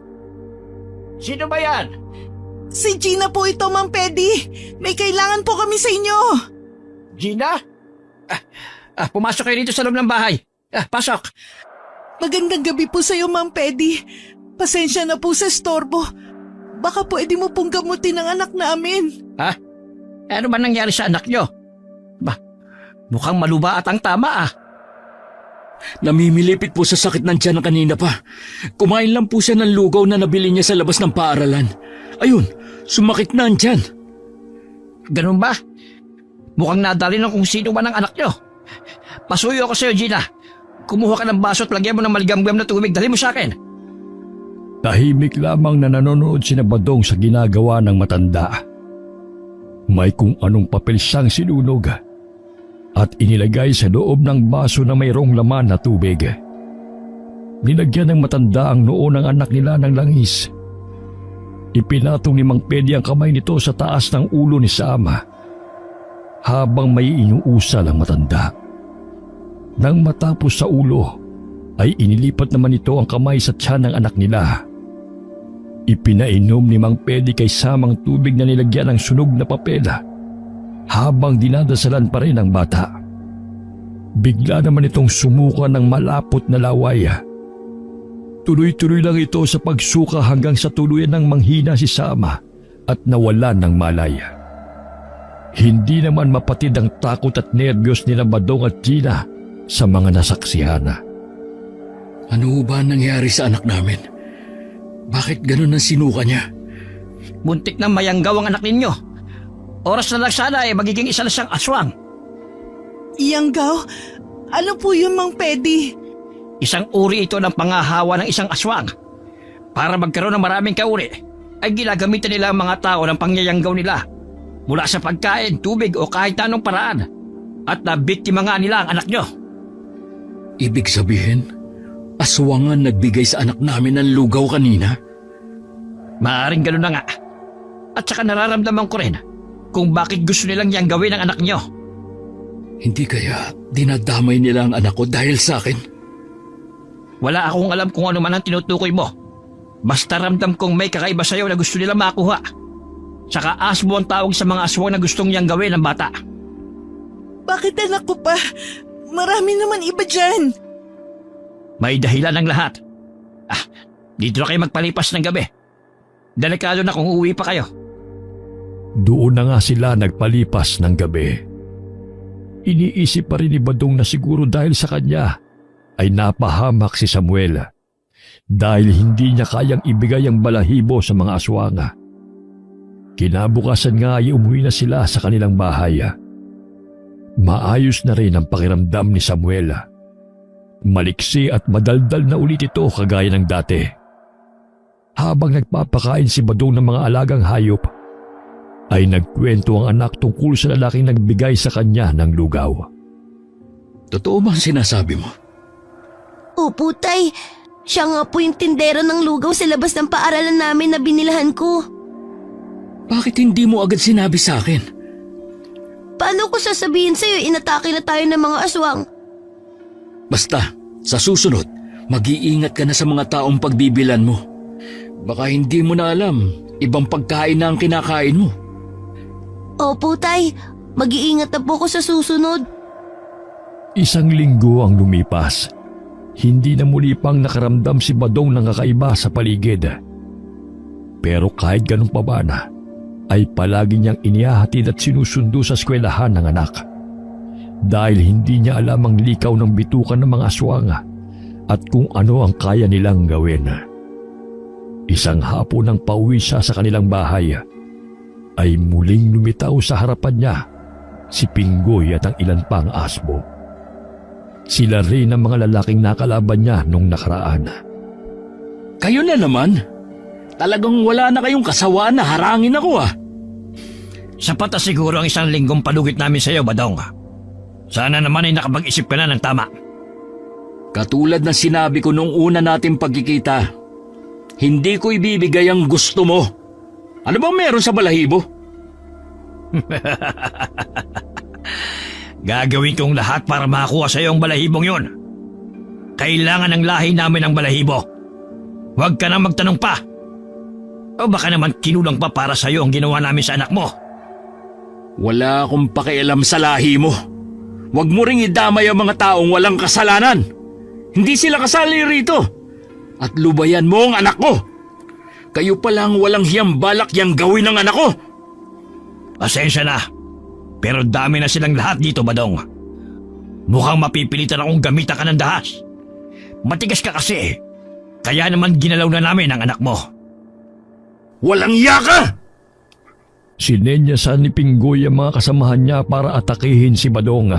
Sino ba yan? Si Gina po ito, Mang Pedi. May kailangan po kami sa inyo. Gina? Pumasok kayo dito sa loob ng bahay. Pasok. Magandang gabi po sa iyo, Mang Pedi. Pasensya na po sa estorbo. Baka pwede mo pong gamutin ang anak namin. Ano ba nangyari sa anak nyo? Mukhang maluba at ang tama. Namimilipit po sa sakit ng tiyan kanina pa. Kumain lang po siya ng lugaw na nabili niya sa labas ng paaralan. Ayun, sumakit na ang tiyan. Ganun ba? Mukhang nadali ng kung sino man ang anak nyo. Pasuyo ako sa'yo, Gina. Kumuha ka ng baso at lagyan mo ng maligamgam na tubig. Dali mo sa akin. Tahimik lamang na nanonood si Badong sa ginagawa ng matanda. May kung anong papel siyang sinunog at inilagay sa loob ng baso na mayroong laman na tubig. Nilagyan ng matanda ang noo ng anak nila ng langis. Ipinatong ni Mang Pedi ang kamay nito sa taas ng ulo ni Sama habang may inuusal ang matanda. Nang matapos sa ulo, ay inilipat naman ito ang kamay sa tiyan ng anak nila. Ipinainom ni Mang Pedi kay Samang tubig na nilagyan ng sunog na papel habang dinadasalan pa rin ang bata. Bigla naman itong sumuka ng malapot na laway. Tuloy-tuloy lang ito sa pagsuka hanggang sa tuluyan ng manghina si Sama at nawalan ng malay. Hindi naman mapatid ang takot at nerbiyos nila Badong at Gina sa mga nasaksihan. Ano ba nangyari sa anak namin? Bakit ganun ang sinuka niya? Buntik na mayanggaw ang anak ninyo. Oras na lang sana magiging isa na siyang aswang. Iyanggaw, ano po yun, Mang Pedi? Isang uri ito ng pangahawa ng isang aswang. Para magkaroon ng maraming kauri, ay ginagamitan nila ang mga tao ng pangyayanggaw nila mula sa pagkain, tubig o kahit anong paraan. At nabiktima nga nila ang anak nyo. Ibig sabihin, aswangan nagbigay sa anak namin ng lugaw kanina? Maaaring ganun na nga. At saka nararamdaman ko rin kung bakit gusto nilang yang gawin ang anak nyo. Hindi kaya dinadamay nila ang anak ko dahil sa akin? Wala akong alam kung ano man ang tinutukoy mo. Basta ramdam kong may kakaiba sa'yo na gusto nila makuha. Saka asmo ang tawag sa mga aswang na gustong yang gawin ng bata. Bakit anak ko pa? Marami naman iba dyan. May dahilan ng lahat. Dito na kayo magpalipas ng gabi. Delikado na kung uuwi pa kayo. Doon na nga sila nagpalipas ng gabi. Iniisip pa rin ni Badong na siguro dahil sa kanya ay napahamak si Samuel dahil hindi niya kayang ibigay ang balahibo sa mga aswanga. Kinabukasan nga ay umuwi na sila sa kanilang bahay. Maayos na rin ang pakiramdam ni Samuel. Maliksi at madaldal na ulit ito kagaya ng dati. Habang nagpapakain si Badong ng mga alagang hayop, ay nagkwento ang anak tungkol sa lalaking nagbigay sa kanya ng lugaw. Totoo ba ang sinasabi mo? Opo, Tay. Siya nga po yung tindera ng lugaw sa labas ng paaralan namin na binilahan ko. Bakit hindi mo agad sinabi sa akin? Paano ko sasabihin sa'yo inatake na tayo ng mga aswang? Basta, sa susunod, mag-iingat ka na sa mga taong pagbibilan mo. Baka hindi mo na alam, ibang pagkain na ang kinakain mo. Opo, Tay. Mag-iingat na po ko sa susunod. Isang linggo ang lumipas. Hindi na muli pang nakaramdam si Badong ng kakaiba sa paligid. Pero kahit ganun pa ba na, ay palagi niyang inihahatid at sinusundo sa eskwelahan ng anak. Dahil hindi niya alam ang likaw ng bitukan ng mga aswang at kung ano ang kaya nilang gawin. Isang hapon nang pauwi siya sa kanilang bahay, ay muling lumitaw sa harapan niya si Pinggoy at ang ilan pang asbo. Sila rin ang mga lalaking nakalaban niya nung nakaraan. Kayo na naman. Talagang wala na kayong kasawaan na harangin ako ah. Sapat na siguro ang isang linggong palugit namin sa iyo, Badong. Sana naman ay nakapag-isip ka na ng tama. Katulad ng sinabi ko nung una nating pagkikita, hindi ko ibibigay ang gusto mo. Ano bang meron sa balahibo? Gagawin kong lahat para makakuha sa iyo ang balahibong yun. Kailangan ng lahi namin ang balahibo. Huwag ka na magtanong pa. O baka naman kinulang pa para sa iyo ang ginawa namin sa anak mo. Wala akong pakialam sa lahi mo. Huwag mo ring idamay ang mga taong walang kasalanan. Hindi sila kasali rito. At lubayan mo ang anak ko. Kayo palang walang hiyang balak yang gawin ng anak ko. Pasensya na. Pero dami na silang lahat dito, Badong. Mukhang mapipilitan akong gamitan ka ng dahas. Matigas ka kasi. Kaya naman ginalaw na namin ang anak mo. Walang iya ka! Sinenyasan ni Pinggoy ang mga kasamahan niya para atakihin si Badong.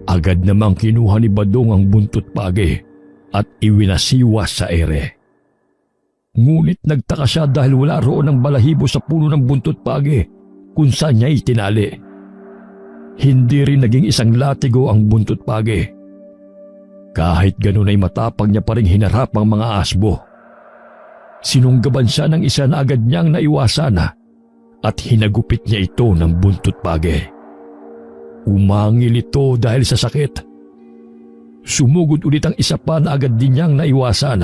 Agad namang kinuha ni Badong ang buntot pagi at iwinasiwas sa ere. Ngunit nagtaka siya dahil wala roon ang balahibo sa puno ng buntot pagi kung saan niya itinali. Hindi rin naging isang latigo ang buntot pagi. Kahit ganun ay matapang niya pa rin hinarap ang mga asbo. Sinunggaban siya ng isa na agad niyang naiwasan at hinagupit niya ito ng buntot pagi. Umangil ito dahil sa sakit. Sumugod ulit ang isa pa na agad din niyang naiwasan.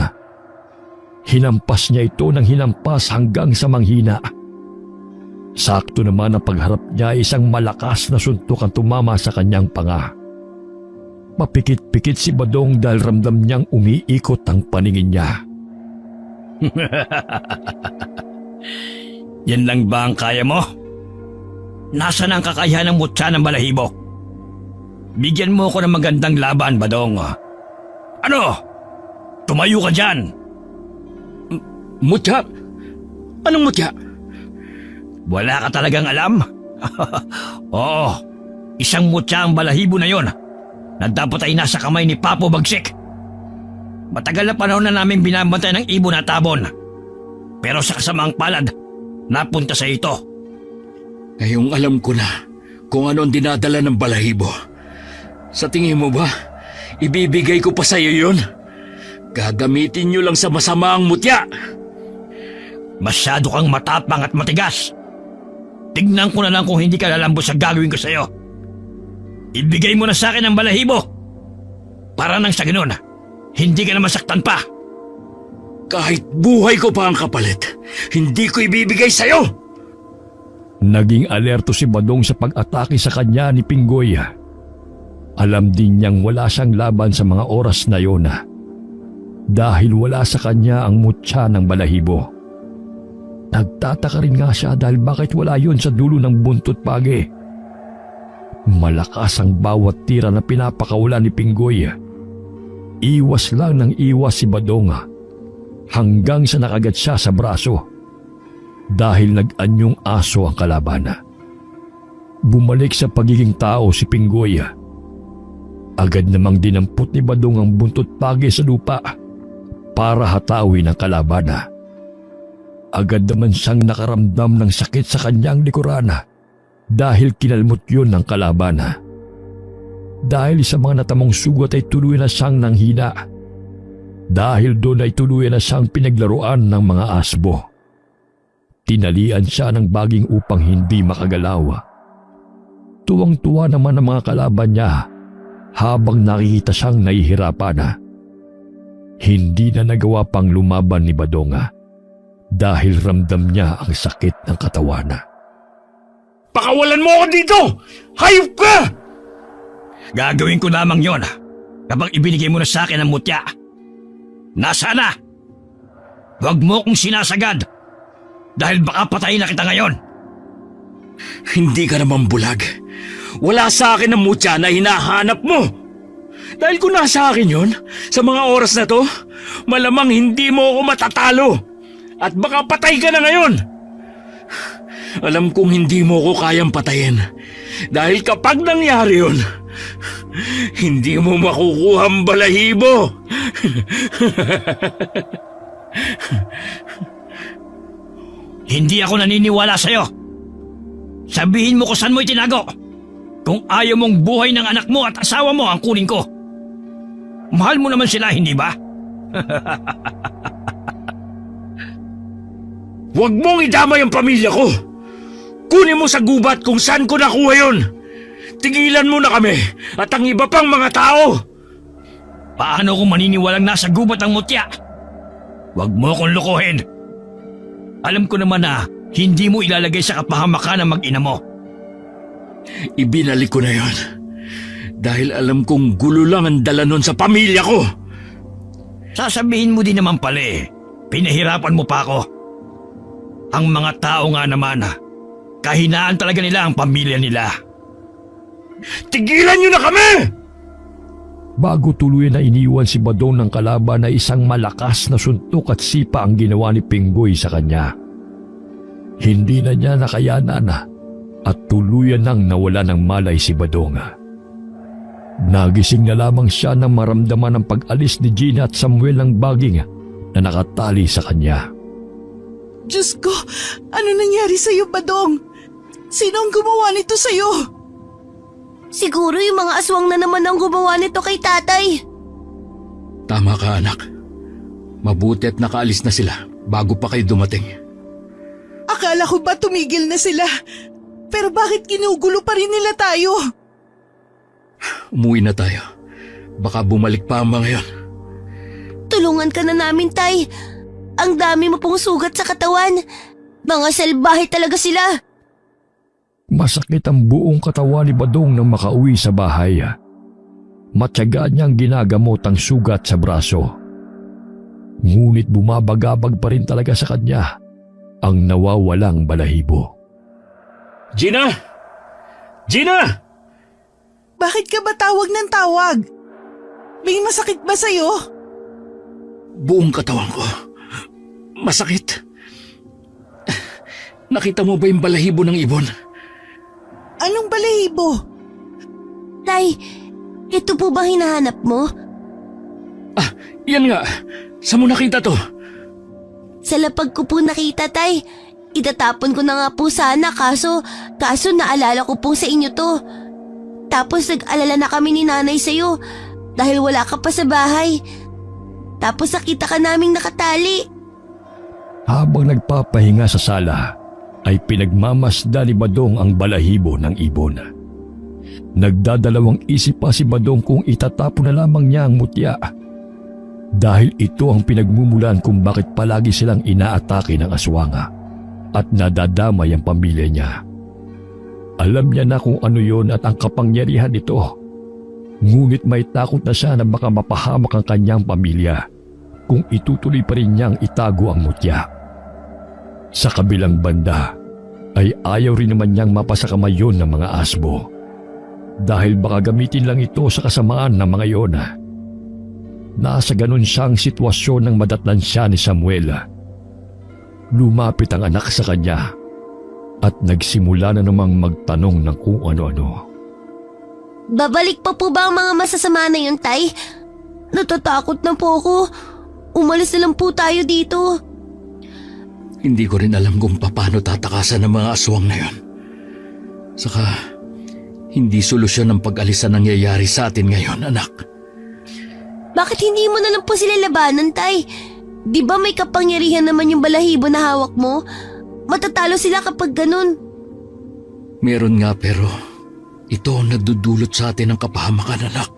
Hinampas niya ito ng hinampas hanggang sa manghina. Sakto naman ang pagharap niya ay isang malakas na suntok ang tumama sa kanyang panga. Mapikit-pikit si Badong dahil ramdam niyang umiikot ang paningin niya. Yan lang ba ang kaya mo? Nasaan ang kakayahan ng mutya ng balahibo? Bigyan mo ko ng magandang laban, Badong. Ano? Tumayo ka dyan! Mutya? Anong mutya? Wala ka talagang alam? Oo, isang mutya ang balahibo na yon na dapat ay nasa kamay ni Papo Bagsik. Matagal na panahon na namin binabantay ng ibon at tabon. Pero sa kasamaang palad, napunta sa ito. Ngayong alam ko na kung ano ang dinadala ng balahibo. Sa tingin mo ba, ibibigay ko pa sa iyo yun? Gagamitin nyo lang sa masamaang mutya. Masyado kang matapang at matigas. Tignan ko na lang kung hindi ka lalambot sa gagawin ko sa iyo. Ibigay mo na sa akin ang balahibo. Para nang sa ganun, hindi ka na masaktan pa. Kahit buhay ko pa ang kapalit, hindi ko ibibigay sa iyo. Naging alerto si Badong sa pag-atake sa kanya ni Pinggoy. Alam din niyang wala siyang laban sa mga oras na yon dahil wala sa kanya ang mutya ng balahibo. Nagtataka rin nga siya dahil bakit wala yon sa dulo ng buntot pagi. Malakas ang bawat tira na pinapakawala ni Pinggoy. Iwas lang ng iwas si Badong hanggang sa nakagat siya sa braso dahil nag-anyong aso ang kalaban. Bumalik sa pagiging tao si Pinggoy. Agad namang dinampot ni Badong ang buntot pagi sa lupa para hatawin ang kalaban. Agad naman siyang nakaramdam ng sakit sa kanyang likuran dahil kinalmot yun ng kalaban. Dahil sa mga natamong sugat ay tuloy na siyang nanghina. Dahil doon ay tuloy na siyang pinaglaruan ng mga asbo. Tinalian siya ng baging upang hindi makagalaw. Tuwang-tuwa naman ang mga kalaban niya habang nakikita siyang nahihirapan. Hindi na nagawa pang lumaban ni Badong dahil ramdam niya ang sakit ng katawan. Pakawalan mo ako dito! Hayop ka! Gagawin ko lamang yon kapag ibinigay mo na sa akin ang mutya. Nasaan na? Huwag mo kong sinasagad dahil baka patayin na kita ngayon. Hindi ka naman bulag. Wala sa akin ang mutya na hinahanap mo. Dahil kung nasa akin yon, sa mga oras na to, malamang hindi mo ako matatalo. At baka patay ka na ngayon. Alam kong hindi mo ko kayang patayin. Dahil kapag nangyari yun, hindi mo makukuha ang balahibo. Hindi ako naniniwala sa'yo. Sabihin mo kung saan mo itinago. Kung ayaw mong buhay ng anak mo at asawa mo ang kunin ko. Mahal mo naman sila, hindi ba? Huwag mong idamay ang pamilya ko. Kunin mo sa gubat kung saan ko nakuha yun. Tigilan mo na kami at ang iba pang mga tao. Paano kung maniniwalang nasa gubat ang mutya? Huwag mo akong lukuhin. Alam ko naman na hindi mo ilalagay sa kapahamakan ng mag-ina mo. Ibinalik ko na yon. Dahil alam kong gulo lang ang dala nun sa pamilya ko. Sasabihin mo din naman pala pinahirapan mo pa ako. Ang mga tao nga naman, kahinaan talaga nila ang pamilya nila. Tigilan niyo na kami! Bago tuluyan na iniwan si Badong ng kalaban na isang malakas na suntok at sipa ang ginawa ni Pinggoy sa kanya. Hindi na niya nakayanan at tuluyan nang nawala ng malay si Badong. Nagising na lamang siya nang maramdaman ang pag-alis ni Gina at Samuel ng baging na nakatali sa kanya. Diyos ko, ano nangyari sa'yo, Badong? Sino ang gumawa nito sa'yo? Siguro yung mga aswang na naman ang gumawa nito kay tatay. Tama ka, anak. Mabuti at nakaalis na sila bago pa kayo dumating. Akala ko ba tumigil na sila? Pero bakit ginugulo pa rin nila tayo? Umuwi na tayo. Baka bumalik pa ang mga yon. Tulungan ka na namin, tay. Ang dami mo pong sugat sa katawan. Mga salbahe talaga sila. Masakit ang buong katawan ni Badong nang makauwi sa bahay. Matyaga niyang ginagamot ang sugat sa braso. Ngunit bumabagabag pa rin talaga sa kanya ang nawawalang balahibo. Gina! Gina! Bakit ka ba tawag ng tawag? May masakit ba sa'yo? Buong katawan ko. Masakit. Nakita mo ba yung balahibo ng ibon? Anong balahibo? Tay, ito po ba hinahanap mo? Ah, yan nga. Saan mo nakita to? Sa lapag ko po nakita, tay. Itatapon ko na nga po sana kaso naalala ko po sa inyo to. Tapos nag-alala na kami ni nanay sa'yo dahil wala ka pa sa bahay. Tapos nakita ka naming nakatali. Habang nagpapahinga sa sala, ay pinagmamasda ni Badong ang balahibo ng ibon. Nagdadalawang isip pa si Badong kung itatapon na lamang niya ang mutya. Dahil ito ang pinagmumulan kung bakit palagi silang inaatake ng aswanga at nadadamay ang pamilya niya. Alam niya na kung ano yon at ang kapangyarihan nito. Ngunit may takot na siya na baka mapahamak ang kanyang pamilya kung itutuloy pa rin niyang itago ang mutya. Sa kabilang banda ay ayaw rin naman niyang mapasakamay yun ng mga asbo dahil baka gamitin lang ito sa kasamaan ng mga yon. Nasa ganun siyang sitwasyon nang madatnan siya ni Samuel. Lumapit ang anak sa kanya at nagsimula na namang magtanong ng kung ano-ano. Babalik pa po ba ang mga masasama na yun, tay? Natatakot na po ako. Umalis na lang po tayo dito. Hindi ko rin alam kung paano tatakasan ng mga aswang na yon. Saka, hindi solusyon ang pag-alis na nangyayari sa atin ngayon, anak. Bakit hindi mo na lang po sila labanan, tay? Di ba may kapangyarihan naman yung balahibo na hawak mo? Matatalo sila kapag ganun. Meron nga pero ito ang nagdudulot sa atin ng kapahamakan, anak.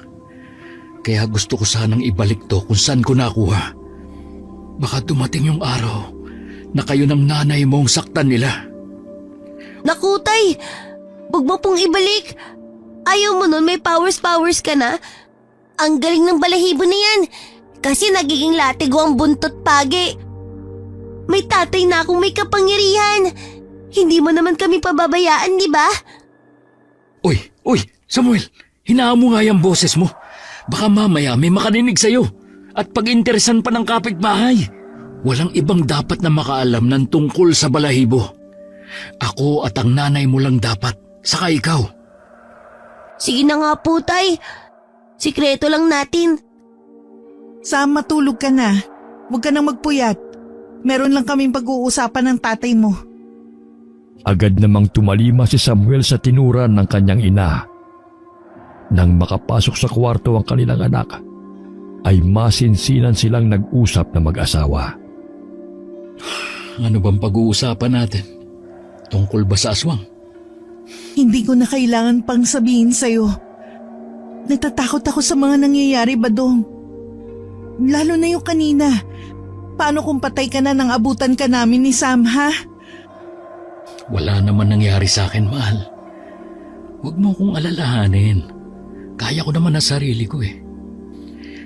Kaya gusto ko sanang ibalik to kung saan ko nakuha. Baka dumating yung araw na kayo ng nanay mong saktan nila. Naku, Tay! Huwag mo pong ibalik. Ayaw mo nun, may powers ka na. Ang galing ng balahibo na yan. Kasi nagiging latigo ang buntot pagi. May tatay na akong may kapangyarihan. Hindi mo naman kami pababayaan, di ba? Uy, Samuel, hinaan mo nga yung boses mo. Baka mamaya may makarinig sa'yo at pag-interesan pa ng kapitbahay. Walang ibang dapat na makaalam ng tungkol sa balahibo. Ako at ang nanay mo lang dapat, saka ikaw. Sige na nga po, Tay. Sikreto lang natin. Sam, matulog ka na. Huwag ka nang magpuyat. Meron lang kaming pag-uusapan ng tatay mo. Agad namang tumalima si Samuel sa tinuran ng kanyang ina. Nang makapasok sa kwarto ang kanilang anak, ay masinsinan silang nag-usap na mag-asawa. Ano bang pag-uusapan natin? Tungkol ba sa aswang? Hindi ko na kailangan pang sabihin sa'yo. Natatakot ako sa mga nangyayari, Badong. Lalo na yung kanina. Paano kung patay ka na nang abutan ka namin ni Sam, ha? Wala naman nangyari sa akin, mahal. Huwag mo akong alalahanin. Kaya ko naman ang sarili ko eh.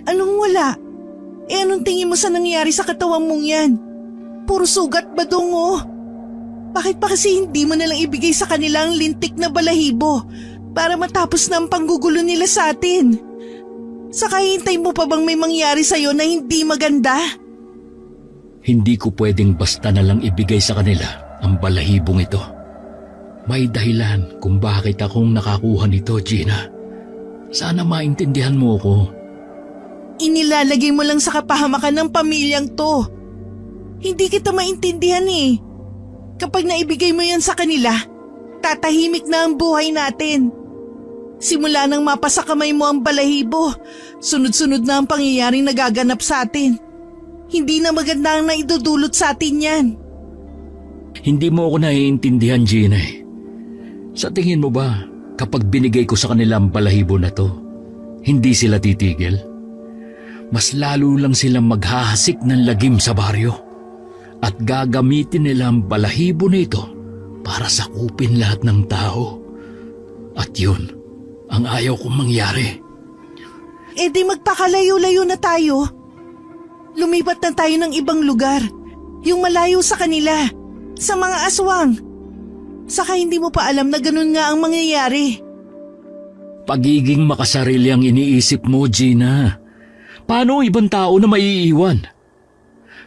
Anong wala? Anong tingin mo sa nangyayari sa katawan mong yan? Puro sugat, Badong, oh. Bakit pa kasi hindi mo nalang ibigay sa kanila ang lintik na balahibo para matapos na ang panggugulo nila sa atin? Saka hintay mo pa bang may mangyari sa'yo na hindi maganda? Hindi ko pwedeng basta na lang ibigay sa kanila ang balahibong ito. May dahilan kung bakit akong nakakuha nito, Gina. Sana maintindihan mo ko. Inilalagay mo lang sa kapahamakan ng pamilyang to. Hindi kita maintindihan eh. Kapag naibigay mo yan sa kanila, tatahimik na ang buhay natin. Simula nang mapasa kamay mo ang balahibo, sunod-sunod na ang pangyayaring nagaganap sa atin. Hindi na maganda ang naidudulot sa atin yan. Hindi mo ako naiintindihan, Gina eh. Sa tingin mo ba, kapag binigay ko sa kanila ang balahibo na to, hindi sila titigil? Mas lalo lang silang maghahasik ng lagim sa baryo at gagamitin nila ang balahibo na ito para sakupin lahat ng tao. At yun, ang ayaw kong mangyari. E di magpakalayo-layo na tayo. Lumipat na tayo ng ibang lugar, yung malayo sa kanila, sa mga aswang. Saka hindi mo pa alam na ganun nga ang mangyayari. Pagiging makasarili ang iniisip mo, Gina. Paano ang ibang tao na maiiwan?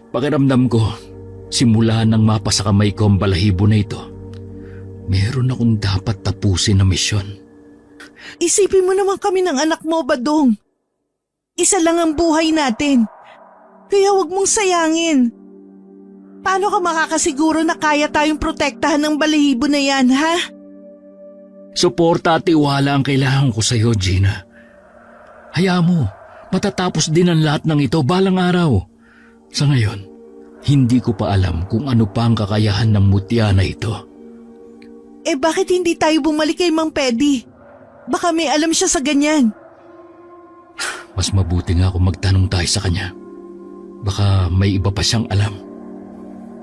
Pakiramdam ko, simula nang mapasa kamay ko ang balahibo na ito, meron akong dapat tapusin na misyon. Isipin mo naman kami ng anak mo, Badong. Isa lang ang buhay natin. Kaya wag mong sayangin. Paano ka makakasiguro na kaya tayong protektahan ng balahibo na yan, ha? Suporta at tiwala ang kailangan ko sa iyo, Gina. Hayaan mo, matatapos din ang lahat ng ito balang araw. Sa ngayon, hindi ko pa alam kung ano pa ang kakayahan ng mutya na ito. Eh bakit hindi tayo bumalik kay Mang Pedi? Baka may alam siya sa ganyan. Mas mabuti nga kung magtanong tayo sa kanya. Baka may iba pa siyang alam.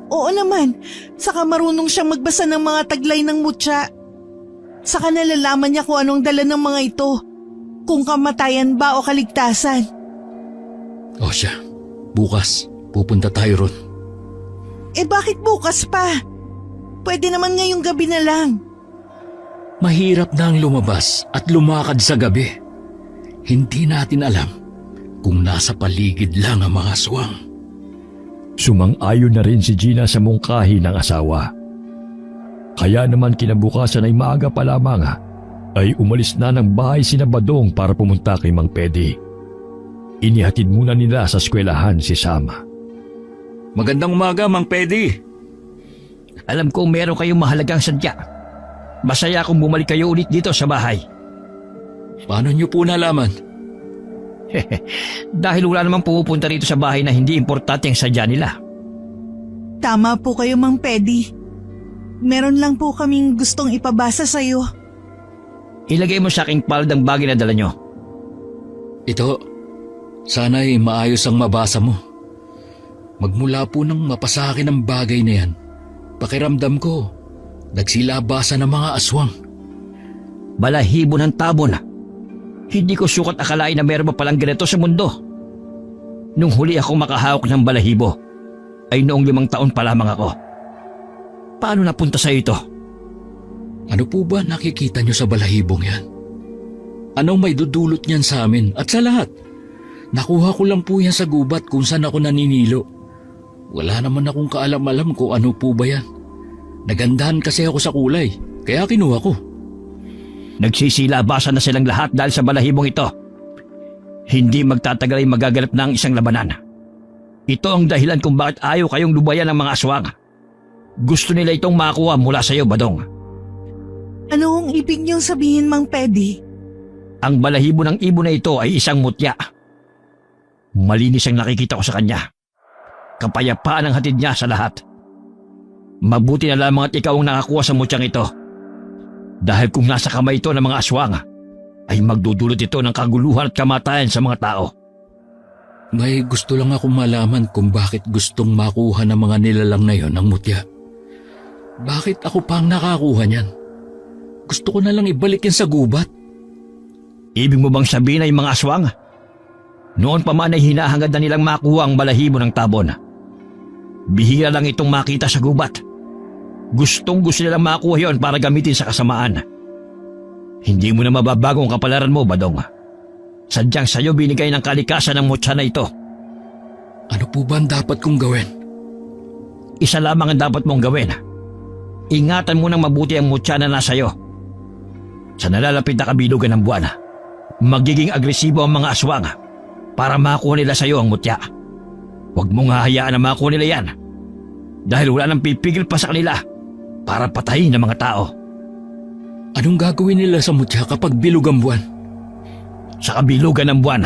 Oo naman, saka marunong siyang magbasa ng mga taglay ng mutya. Saka nalalaman niya kung anong dala ng mga ito. Kung kamatayan ba o kaligtasan. O siya, bukas pupunta tayo ron. Eh bakit bukas pa? Pwede naman ngayong gabi na lang. Mahirap na ang lumabas at lumakad sa gabi. Hindi natin alam kung nasa paligid lang ang mga aswang. Sumang-ayon na rin si Gina sa mungkahi ng asawa. Kaya naman kinabukasan ay maaga pa lamang ay umalis na ng bahay sina Badong para pumunta kay Mang Pedi. Inihatid muna nila sa eskwelahan si Sam. Magandang umaga, Mang Pedi. Alam ko meron kayong mahalagang sadya. Masaya kung bumalik kayo ulit dito sa bahay. Paano niyo po nalaman? Dahil wala namang pupunta rito sa bahay na hindi importante ang sadya nila. Tama po kayo, Mang Pedi. Meron lang po kaming gustong ipabasa sa'yo. Ilagay mo sa aking palad ang bagay na dala nyo. Ito, sana'y maayos ang mabasa mo. Magmula po nang mapasa akin ang bagay na yan, pakiramdam ko, Nagsilabasan ng mga aswang. Balahibo ng tabon. Hindi ko sukat akalain na meron pa palang ganito sa mundo. Nung huli akong makahawak ng balahibo, ay noong 5 taon pa lamang ako. Paano napunta sa ito? Ano po ba nakikita nyo sa balahibong yan? Anong may dudulot niyan sa amin at sa lahat? Nakuha ko lang po yan sa gubat kung saan ako naninilo. Wala naman akong kaalam-alam kung ano po ba yan. Nagandahan kasi ako sa kulay, kaya kinuha ko. Nagsisilabasan na silang lahat dahil sa balahibong ito. Hindi magtatagal ay magaganap na ang isang labanan. Ito ang dahilan kung bakit ayaw kayong lubayan ng mga aswang. Gusto nila itong makuha mula sa iyo, Badong. Ano ang ibig niyong sabihin, Mang Pedi? Ang balahibo ng ibon na ito ay isang mutya. Malinis ang nakikita ko sa kanya. Kapayapaan ang hatid niya sa lahat. Mabuti na lamang at ikaw ang nakakuha sa mutyang ito. Dahil kung nasa kamay ito ng mga aswang, ay magdudulot ito ng kaguluhan at kamatayan sa mga tao. May gusto lang akong malaman kung bakit gustong makuha ng mga nilalang na yon ng mutya. Bakit ako pa ang nakakuha niyan? Gusto ko na lang ibalik yan sa gubat. Ibig mo bang sabihin ay mga aswang? Noon pa man ay hinahangad na nilang makuha ang balahibo ng tabon. Bihira lang itong makita sa gubat. Gustong gusto nilang makuha yon para gamitin sa kasamaan. Hindi mo na mababago ang kapalaran mo, Badong. Sadyang sa'yo binigay ng kalikasan ng mutya na ito. Ano po ba ang dapat kong gawin? Isa lamang ang dapat mong gawin. Ingatan mo ng mabuti ang mutya na nasa iyo. Sa nalalapit na kabilugan ng buwan, magiging agresibo ang mga aswang para makuha nila sa iyo ang mutya. Huwag mong hahayaan na makuha nila yan. Dahil wala nang pipigil pa sa kanila para patayin ng mga tao. Anong gagawin nila sa mutya kapag bilog ang buwan? Sa kabilugan ng buwan,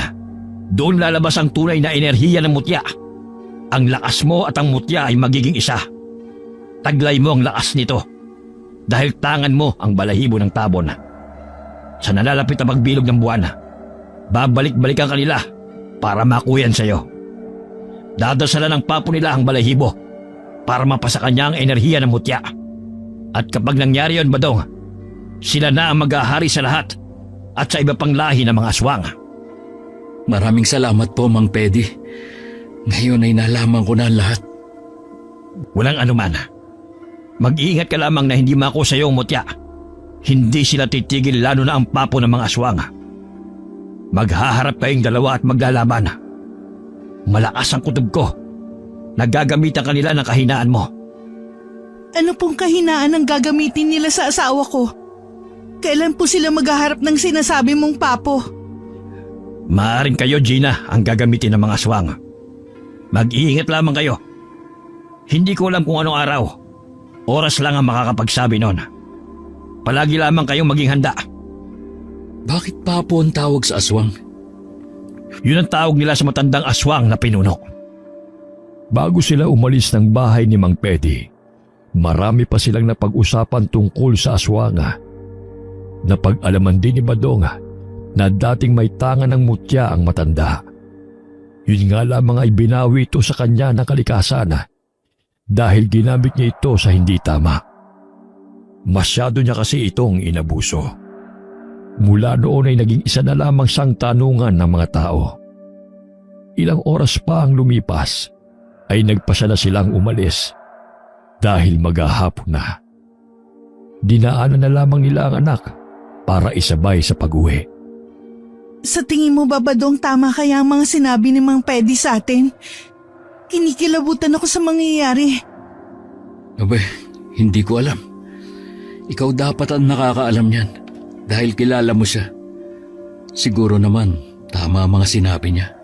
doon lalabas ang tunay na enerhiya ng mutya. Ang lakas mo at ang mutya ay magiging isa. Taglay mo ang lakas nito dahil tangan mo ang balahibo ng tabon. Sa nalalapit na pagbilog ng buwan, babalik-balikan kanila para makuyan sa iyo. Dadasalan ng papo nila ang balahibo para mapasa kanya ang enerhiya ng mutya. At kapag nangyari yon, Badong, sila na ang mag-ahari sa lahat at sa iba pang lahi ng mga aswang. Maraming salamat po, Mang Pedi. Ngayon ay nalaman ko na ang lahat. Walang anuman. Mag-iingat ka lamang na hindi mako sa iyo ang mutya. Hindi sila titigil lalo na ang papo ng mga aswang. Maghaharap kayong dalawa at maglalaban. Malakas ang kutob ko. Nagagamitan kanila ng kahinaan mo. Ano pong kahinaan ang gagamitin nila sa asawa ko? Kailan po sila maghaharap ng sinasabi mong papo? Maaring kayo, Gina, ang gagamitin ng mga aswang. Mag-iingat lamang kayo. Hindi ko alam kung anong araw. Oras lang ang makakapagsabi nun. Palagi lamang kayong maging handa. Bakit papo ang tawag sa aswang? Yun ang tawag nila sa matandang aswang na pinuno. Bago sila umalis ng bahay ni Mang Pedi, marami pa silang napag-usapan tungkol sa aswanga. Napag-alaman din ni Badong na dating may tangan ng mutya ang matanda. Yun nga lamang ay binawi ito sa kanya ng kalikasan dahil ginamit niya ito sa hindi tama. Masyado niya kasi itong inabuso. Mula noon ay naging isa na lamang siyang tanungan ng mga tao. Ilang oras pa ang lumipas ay nagpasya na silang umalis dahil maghahapon na. Dinaanan na lamang nila ang anak para isabay sa pag-uwi. Sa tingin mo ba, Badong, tama kaya ang mga sinabi ni Mang Pedi sa atin? Kinikilabutan ako sa mangyayari. Abe, hindi ko alam. Ikaw dapat ang nakakaalam niyan dahil kilala mo siya. Siguro naman, tama ang mga sinabi niya.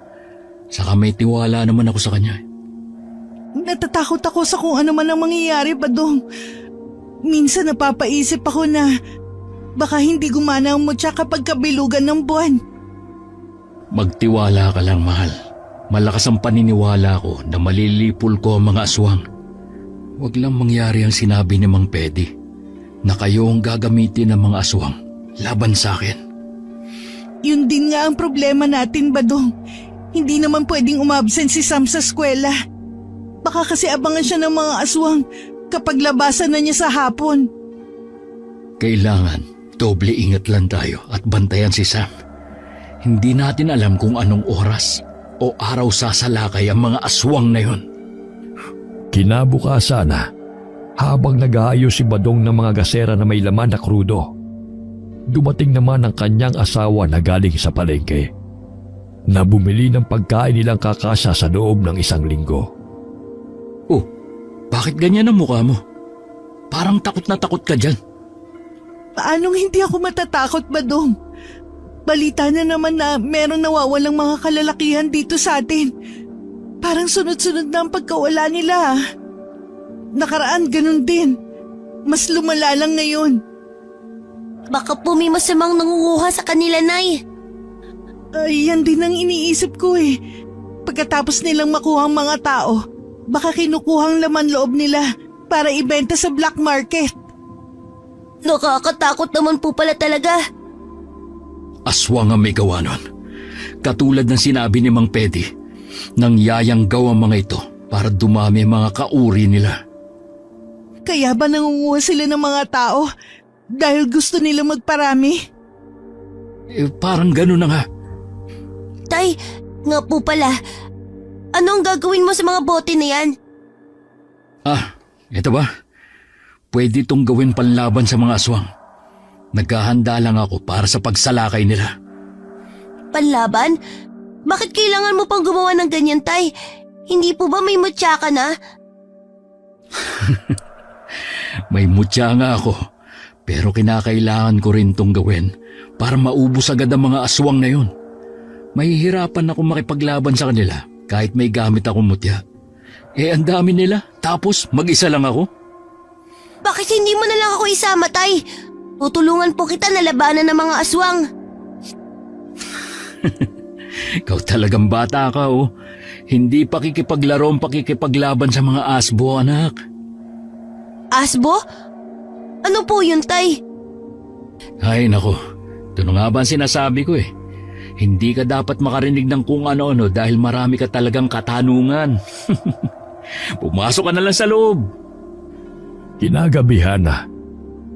Saka may tiwala naman ako sa kanya. Natatakot ako sa kung ano man ang mangyayari, Badong. Minsan napapaisip ako na baka hindi gumana ang mutya kapag kabilugan ng buwan. Magtiwala ka lang, mahal. Malakas ang paniniwala ko na malilipol ko ang mga aswang. Huwag lang mangyari ang sinabi ni Mang Pedi na kayo ang gagamitin ng mga aswang laban sa akin. Yun din nga ang problema natin, Badong. Hindi naman pwedeng umabsent si Sam sa eskwela. Baka kasi abangan siya ng mga aswang kapag labasan na niya sa hapon. Kailangan doble ingat lang tayo at bantayan si Sam. Hindi natin alam kung anong oras o araw sasalakay ang mga aswang na yon. Kinabukasan na, habang nag-aayos si Badong ng mga gasera na may laman na krudo, dumating naman ang kanyang asawa na galing sa palengke na bumili ng pagkain nilang kakasa sa loob ng 1 linggo. Oh, bakit ganyan ang mukha mo? Parang takot na takot ka dyan. Paanong hindi ako matatakot, Badong? Balita na naman na merong nawawalang mga kalalakihan dito sa atin. Parang sunod-sunod na ang pagkawala nila. Nakaraan ganun din. Mas lumala lang ngayon. Baka po may masamang nangunguha sa kanila, Nay. Ay, yan din ang iniisip ko eh. Pagkatapos nilang makuha ang mga tao, baka kinukuhang laman loob nila para ibenta sa black market. Nakakatakot naman po pala talaga. Aswang ang may gawa nun. Katulad ng sinabi ni Mang Pedi, nang yayanggaw ang mga ito para dumami ang mga kauri nila. Kaya ba nangunguha sila ng mga tao dahil gusto nila magparami? Parang gano'n na nga. Tay, nga po pala. Ano ang gagawin mo sa mga bote na yan? Ito ba? Pwede itong gawin panlaban sa mga aswang. Nagkahanda lang ako para sa pagsalakay nila. Panlaban? Bakit kailangan mo pang gumawa ng ganyan, Tay? Hindi po ba may mutya ka na? May mutya nga ako, pero kinakailangan ko rin itong gawin para maubos agad ang mga aswang na yun. Mahihirapan ako makipaglaban sa kanila kahit may gamit akong mutya. Ang dami nila, tapos mag-isa lang ako. Bakit hindi mo na lang ako isama, Tay? Tutulungan po kita na labanan ng mga aswang. Ikaw talagang bata ka, oh. Hindi pakikipaglaro ang pakikipaglaban sa mga asbo, anak. Asbo? Ano po yun, Tay? Ay, nako. Ito na nga ba ang sinasabi ko eh. Hindi ka dapat makarinig ng kung ano-ano dahil marami ka talagang katanungan. Pumasok ka na lang sa loob. Kinagabihan na,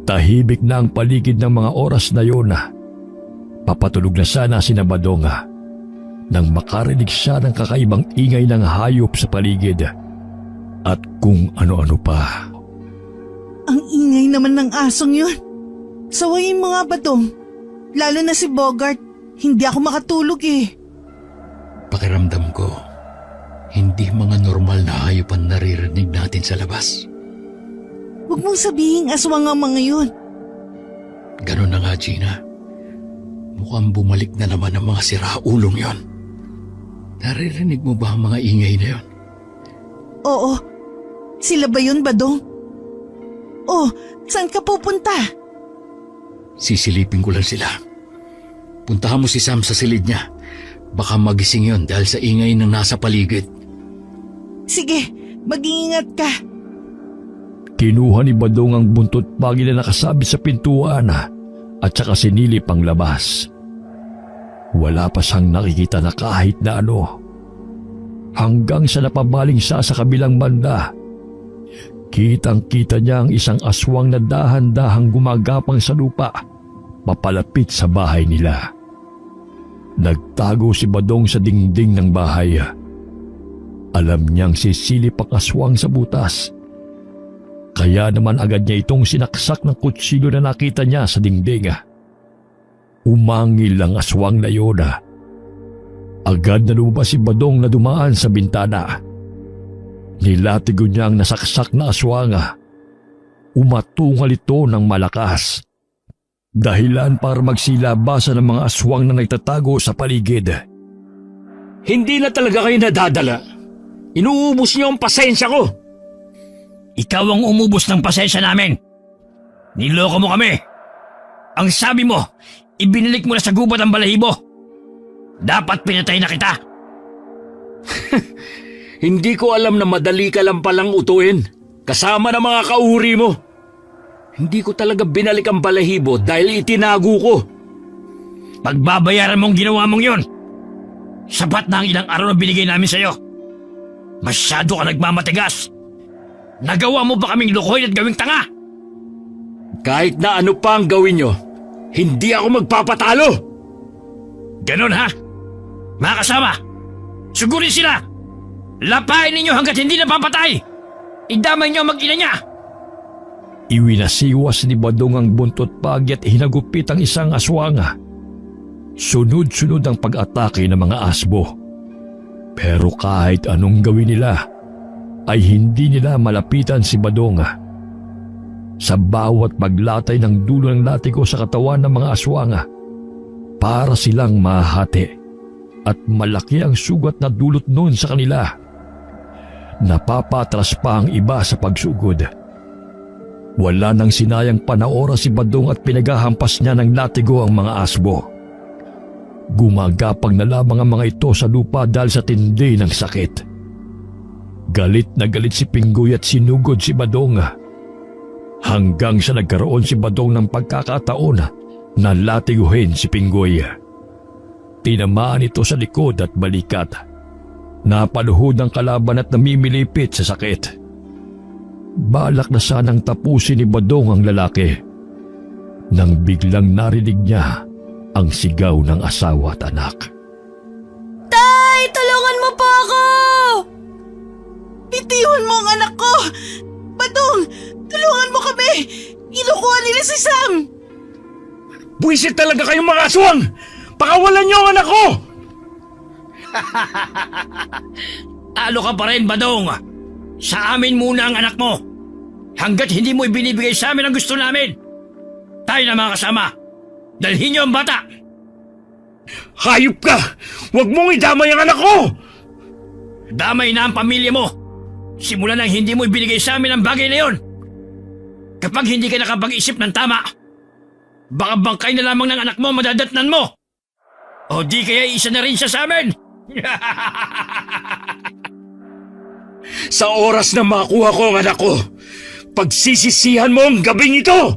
tahimik na ang paligid ng mga oras na yun na. Papatulog na sana si Badonga nang makarinig siya ng kakaibang ingay ng hayop sa paligid at kung ano-ano pa. Ang ingay naman ng asong yun. Sawayin mo nga, Badong. Lalo na si Bogart. Hindi ako makatulog eh. Pakiramdam ko, hindi mga normal na hayop ang naririnig natin sa labas. Huwag mong sabihin aswang ang mga yun. Ganun na nga, Gina. Mukhang bumalik na naman ang mga siraulong yon. Naririnig mo ba ang mga ingay na yon? Oo. Sila ba yun, Badong? Oh, saan ka pupunta? Sisilipin ko lang sila. Puntahan mo si Sam sa silid niya. Baka magising yon dahil sa ingay ng nasa paligid. Sige, mag-iingat ka. Kinuha ni Badong ang buntot pagi na nakasabit sa pintuan at saka sinilip ang labas. Wala pa siyang nakikita na kahit na ano. Hanggang sa napabaling siya sa kabilang banda. Kitang-kita niya ang isang aswang na dahan-dahang gumagapang sa lupa, papalapit sa bahay nila. Nagtago si Badong sa dingding ng bahay. Alam niyang sisilip ang aswang sa butas. Kaya naman agad niya itong sinaksak ng kutsilyo na nakita niya sa dingding. Umangil ang aswang na yun. Agad na lumabas si Badong na dumaan sa bintana. Nilatigo niya ang nasaksak na aswang. Umatungal ito ng malakas. Dahilan para magsilabasan ng mga aswang na nagtatago sa paligid. Hindi na talaga kayo nadadala. Inuubos niyo ang pasensya ko. Ikaw ang umubos ng pasensya namin. Niloko mo kami. Ang sabi mo, ibinalik mo na sa gubat ang balahibo. Dapat pinatay na kita. Hindi ko alam na madali ka lang palang utuin. Kasama ng mga kauri mo. Hindi ko talaga binalik ang balahibo dahil itinago ko. Pagbabayaran mong ginawa mong yun. Sapat na ang ilang araw na binigay namin sa'yo. Masyado ka nagmamatigas. Nagawa mo ba kaming lukoy at gawing tanga? Kahit na ano pa ang gawin nyo, hindi ako magpapatalo! Ganon ha? Mga kasama, sugurin sila! Lapain ninyo hanggat hindi napapatay! Idamay niyo ang mag-ina niya! Iwinasiwas ni Badong ang buntot pagi at hinagupit ang isang aswanga. Sunod-sunod ang pag-atake ng mga asbo. Pero kahit anong gawin nila, ay hindi nila malapitan si Badong. Sa bawat paglatay ng dulo ng latigo sa katawan ng mga aswanga, para silang mahati at malaki ang sugat na dulot noon sa kanila. Napapatras pa ang iba sa pagsugod. Wala nang sinayang panaora si Badong at pinaghahampas niya ng latigo ang mga asbo. Gumagapang na lamang ang mga ito sa lupa dahil sa tindi ng sakit. Galit na galit si Pinggoy at sinugod si Badong. Hanggang sa nagkaroon si Badong ng pagkakataon na latiguhin si Pinggoy. Tinamaan ito sa likod at balikat. Napaluhod ang kalaban at namimilipit sa sakit. Balak na sanang tapusin ni Badong ang lalaki nang biglang narinig niya ang sigaw ng asawa at anak. Tay, tulungan mo po ako! Bitiwan mo ang anak ko! Badong, tulungan mo kami! Kinukuha nila si Sam! Buwisit talaga kayong mga aswang! Pakawalan niyo ang anak ko! Talo ka pa rin, Badong! Sa amin muna ang anak mo! Hanggat hindi mo ibinibigay sa amin ang gusto namin! Tayo na mga kasama! Dalhin niyo ang bata! Hayop ka! Huwag mong idamay ang anak ko! Damay na ang pamilya mo! Simula nang hindi mo ibinigay sa amin ang bagay na yon! Kapag hindi ka nakapag-isip ng tama, baka bangkay na lamang ng anak mo madadatnan mo! O di kaya isa na rin siya sa amin! Sa oras na makuha ko ang anak ko, pagsisisihan mo ang gabing ito!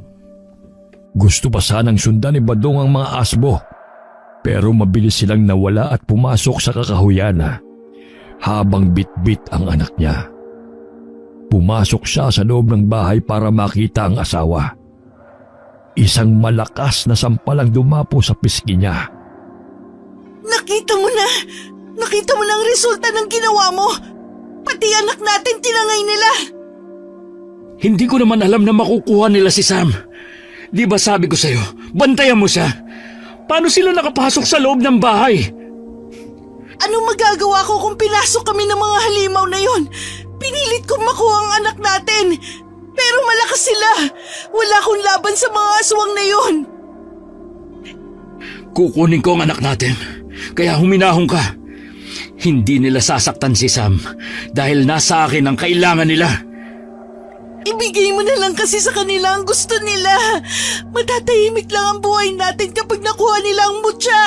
Gusto pa sanang sundan ni Badong ang mga asbo, pero mabilis silang nawala at pumasok sa kakahuyan habang bitbit ang anak niya. Pumasok siya sa loob ng bahay para makita ang asawa. Isang malakas na sampalang dumapo sa pisngi niya. Nakita mo na! Nakita mo na ang resulta ng ginawa mo! Pati anak natin tinangay nila! Hindi ko naman alam na makukuha nila si Sam. Di ba sabi ko sa'yo, bantayan mo siya? Paano sila nakapasok sa loob ng bahay? Anong magagawa ko kung pinasok kami ng mga halimaw na yon? Pinilit kong makuha ang anak natin. Pero malakas sila. Wala akong laban sa mga aswang na yon. Kukunin ko ang anak natin. Kaya huminahon ka. Hindi nila sasaktan si Sam dahil nasa akin ang kailangan nila. Ibigay mo na lang kasi sa kanila ang gusto nila. Matatahimik lang ang buhay natin kapag nakuha nila ang mutya.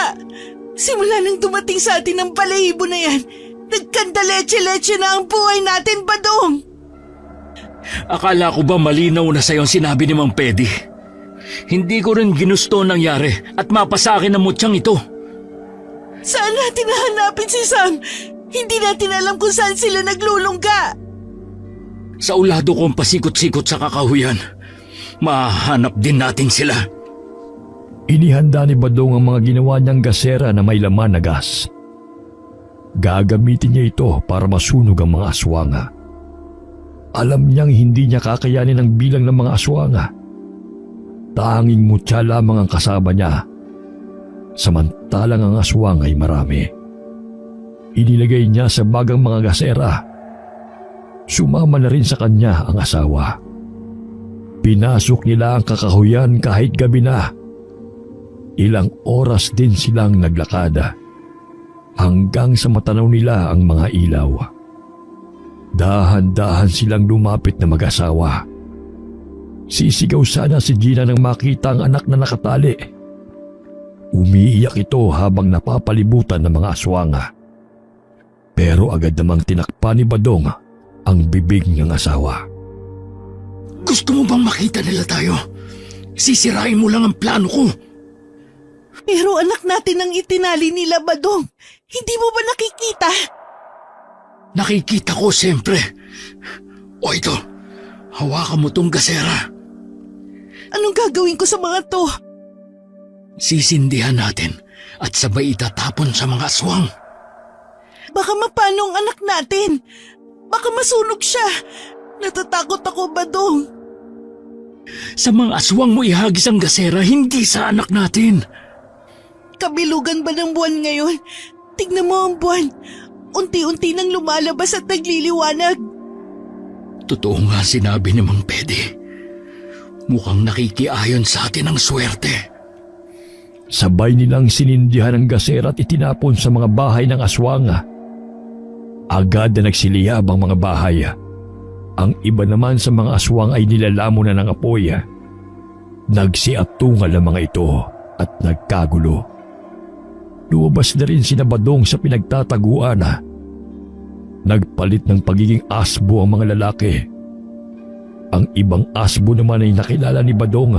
Simula nang dumating sa atin ang balahibo na yan, nagkandaletse-letse na ang buhay natin, Badong. Akala ko ba malinaw na sa'yo ang sinabi ni Mang Pedi? Hindi ko rin ginusto ang nangyari at mapasa akin ang mutyang ito. Saan natin nahanapin si Sam? Hindi natin alam kung saan sila naglulungga. Sa ulado kong pasikot-sikot sa kakahuyan, mahanap din natin sila. Inihanda ni Badong ang mga ginawa niyang gasera na may laman na gas. Gagamitin niya ito para masunog ang mga aswanga. Alam niyang hindi niya kakayanin ang bilang ng mga aswanga. Tanging mutya lamang ang kasama niya, samantalang ang aswang ay marami. Inilagay niya sa bagang mga gasera. Sumama na rin sa kanya ang asawa. Pinasok nila ang kakahuyan kahit gabi na. Ilang oras din silang naglakad hanggang sa matanaw nila ang mga ilaw. Dahan-dahan silang lumapit na mag-asawa. Sisigaw sana si Gina nang makita ang anak na nakatali. Umiiyak ito habang napapalibutan ng mga aswanga. Pero agad namang tinakpan ni Badong ang bibig ng asawa. Gusto mo bang makita nila tayo? Sisirain mo lang ang plano ko. Pero anak natin ang itinali nila, Badong. Hindi mo ba nakikita? Nakikita ko siyempre. O ito, hawakan mo tong gasera. Anong gagawin ko sa mga to? Sisindihan natin at sabay itatapon sa mga aswang. Baka mapano ang anak natin. Baka masunog siya. Natatakot ako, Badong. Sa mga aswang mo ihagis ang gasera, hindi sa anak natin. Kabilugan ba ng buwan ngayon? Tignan mo ang buwan. Unti-unti nang lumalabas at nagliliwanag. Totoo nga sinabi ni Mang Pede. Mukhang nakikiayon sa atin ang swerte. Sabay nilang sinindihan ang gasera at itinapon sa mga bahay ng aswang. Agad na nagsiliyab ang mga bahay. Ang iba naman sa mga aswang ay nilalamon na ng apoy. Nagsiatungal ang mga ito at nagkagulo. Lumabas na rin sina Badong sa pinagtataguan. Nagpalit ng pagiging asbo ang mga lalaki. Ang ibang asbo naman ay nakilala ni Badong.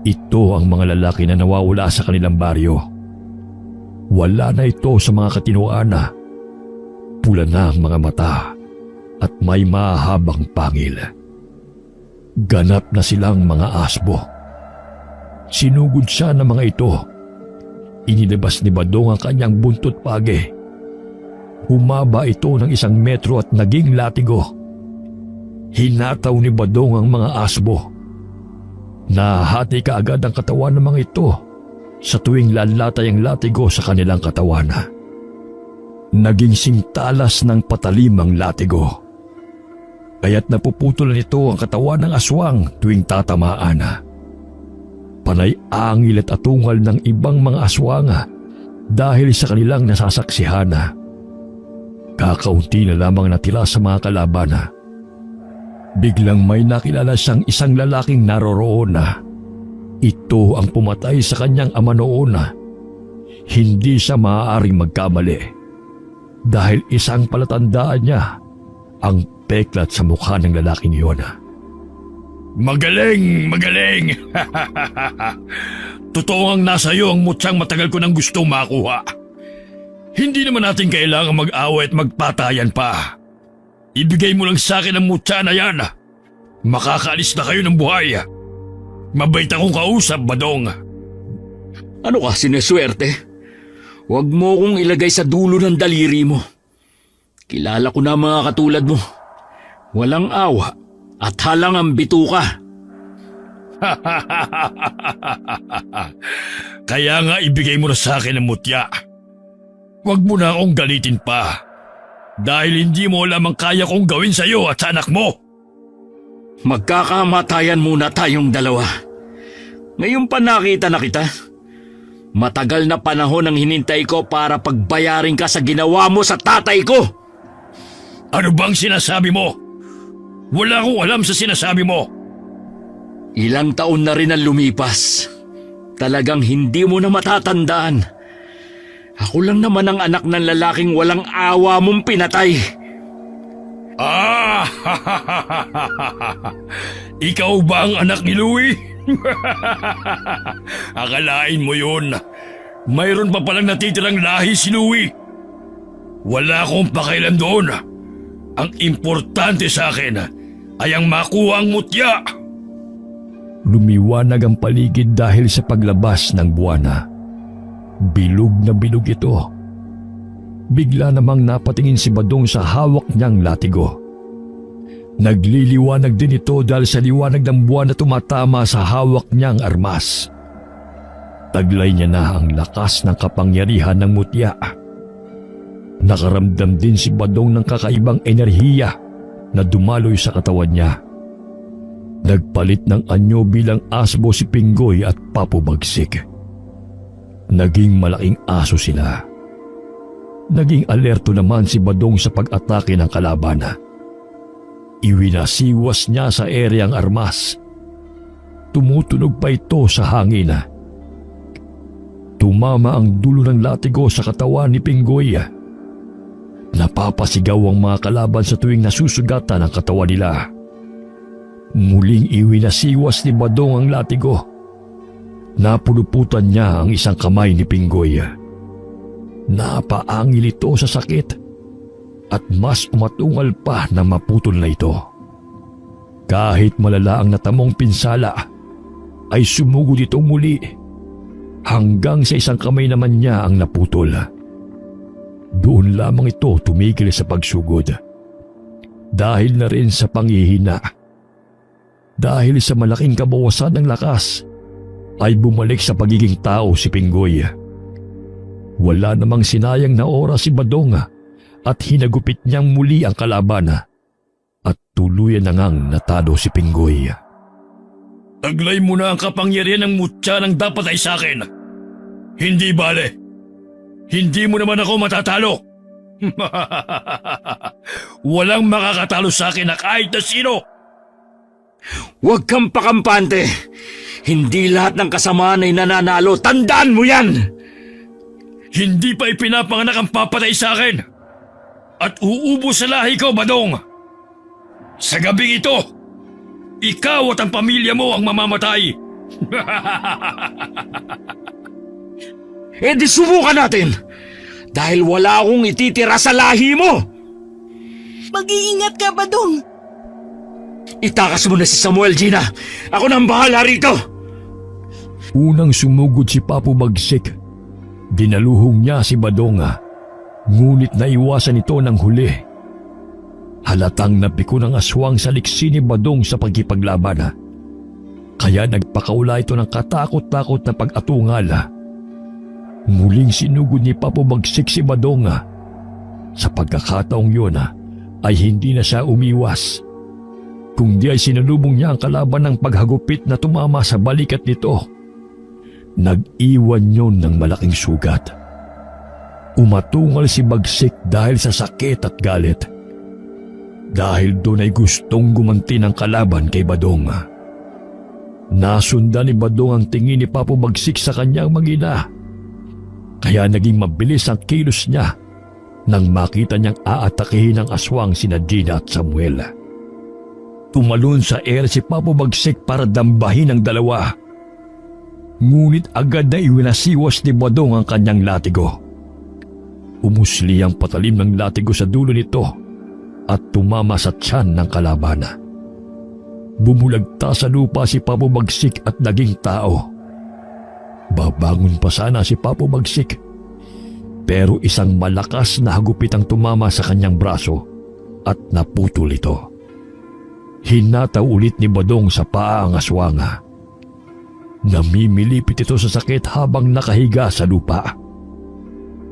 Ito ang mga lalaki na nawawala sa kanilang baryo. Wala na ito sa mga katinuan. Pula na ang mga mata at may mahabang pangil. Ganap na silang mga asbo. Sinugod siya ng mga ito. Inilabas ni Badong ang kanyang buntot page. Humaba ito ng 1 metro at naging latigo. Hinataw ni Badong ang mga asbo. Nahati kaagad ang katawan ng mga ito sa tuwing lalatay ang latigo sa kanilang katawan. Naging sintalas ng patalim ang latigo. Kaya't napuputulan ito ang katawan ng aswang tuwing tatamaan. Panay angil at atungal ng ibang mga aswang dahil sa kanilang nasasaksihan. Kakaunti na lamang natira sa mga kalaban. Biglang may nakilala siyang isang lalaking naroroon. Ito ang pumatay sa kanyang ama noon. Hindi siya maaaring magkamali dahil isang palatandaan niya ang peklat sa mukha ng lalaking iyon. Magaling! Magaling! Totoo ang nasa iyo ang mutsang matagal ko nang gustong makuha. Hindi naman natin kailangang mag-away at magpatayan pa. Ibigay mo lang sa akin ang mutya na yan. Makakaalis na kayo ng buhay. Mabait akong kausap, Badong. Ano ka, sineswerte? Huwag mo kong ilagay sa dulo ng daliri mo. Kilala ko na mga katulad mo. Walang awa at halang ang bituka. Kaya nga ibigay mo na sa akin ang mutya. Huwag mo na akong galitin pa. Dahil hindi mo lamang kaya kong gawin sa iyo at sa anak mo. Magkakamatayan muna tayong dalawa. Ngayon pa nakita na kita. Matagal na panahon ang hinintay ko para pagbayarin ka sa ginawa mo sa tatay ko. Ano bang sinasabi mo? Wala akong alam sa sinasabi mo. Ilang taon na rin ang lumipas. Talagang hindi mo na matatandaan. Ako lang naman ang anak ng lalaking walang awa mong pinatay. Ah! Ikaw ba ang anak ni Louie? Akalain mo yun. Mayroon pa palang natitirang lahi si Louie. Wala akong pakialam doon. Ang importante sa akin ay ang makuha ang mutya. Lumiwanag ang paligid dahil sa paglabas ng buwana. Bilog na bilog ito. Bigla namang napatingin si Badong sa hawak niyang latigo. Nagliliwanag din ito dahil sa liwanag ng buwan na tumatama sa hawak niyang armas. Taglay niya na ang lakas ng kapangyarihan ng mutya. Nakaramdam din si Badong ng kakaibang enerhiya na dumaloy sa katawan niya. Nagpalit ng anyo bilang asbo si Pinggoy at Papo Bagsik. Naging malaking aso sila. Naging alerto naman si Badong sa pag-atake ng kalaban. Iwinasiwas niya sa ere ang armas. Tumutunog pa ito sa hangin. Tumama ang dulo ng latigo sa katawan ni Pinggoy. Napapasigaw ang mga kalaban sa tuwing nasusugatan ang katawan nila. Muling iwinasiwas ni Badong ang latigo. Napuluputan niya ang isang kamay ni Pinggoy. Napaangil ito sa sakit at mas umatungal pa na maputol na ito. Kahit malala ang natamong pinsala, ay sumugod ito muli hanggang sa isang kamay naman niya ang naputol. Doon lamang ito tumigil sa pagsugod. Dahil na rin sa panghihina. Dahil sa malaking kabawasan ng lakas, ay bumalik sa pagiging tao si Pinggoy. Wala namang sinayang na oras si Badong at hinagupit niyang muli ang kalaban at tuluyan na ngang natalo si Pinggoy. Taglay mo na ang kapangyarihan ng mutya ng dapat ay sa akin. Hindi bale. Hindi mo naman ako matatalo. Walang makakatalo sa akin na kahit na sino. Huwag kang pakampante. Hindi lahat ng kasamaan ay nananalo. Tandaan mo yan! Hindi pa ipinapanganak ang papatay sa akin. At uubos sa lahi ko, Badong. Sa gabing ito, ikaw at ang pamilya mo ang mamamatay. Eh di subukan natin! Dahil wala akong ititira sa lahi mo! Mag-iingat ka, Badong! Itakas mo na si Samuel, Gina! Ako nang bahala rito! Unang sumugod si Papo Bagsik. Dinaluhong niya si Badong, ngunit naiwasan ito ng huli. Halatang napiko ng aswang sa liksi ni Badong sa pagkipaglaban. Kaya nagpakaula ito ng katakot-takot na pag-atungal. Muling sinugod ni Papo Bagsik si Badong. Sa pagkakataong yun ay hindi na siya umiwas. Kundi ay sinalubong niya ang kalaban ng paghagupit na tumama sa balikat nito. Nag-iwan yun ng malaking sugat. Umatungal si Bagsik dahil sa sakit at galit. Dahil doon ay gustong gumanti ng kalaban kay Badong. Nasundan ni Badong ang tingin ni Papo Bagsik sa kanyang mag-ina. Kaya naging mabilis ang kilos niya nang makita niyang aatakihin ng aswang sina Gina at Samuel. Tumalon sa air si Papo Bagsik para dambahin ang dalawa. Ngunit agad na iwinasiwas ni Badong ang kanyang latigo. Umusli ang patalim ng latigo sa dulo nito at tumama sa tiyan ng kalaban. Bumulagta sa lupa si Papo Bagsik at naging tao. Babangon pa sana si Papo Bagsik, pero isang malakas na hagupit ang tumama sa kanyang braso at naputol ito. Hinataw ulit ni Badong sa paa ang aswanga. Namimilipit ito sa sakit habang nakahiga sa lupa.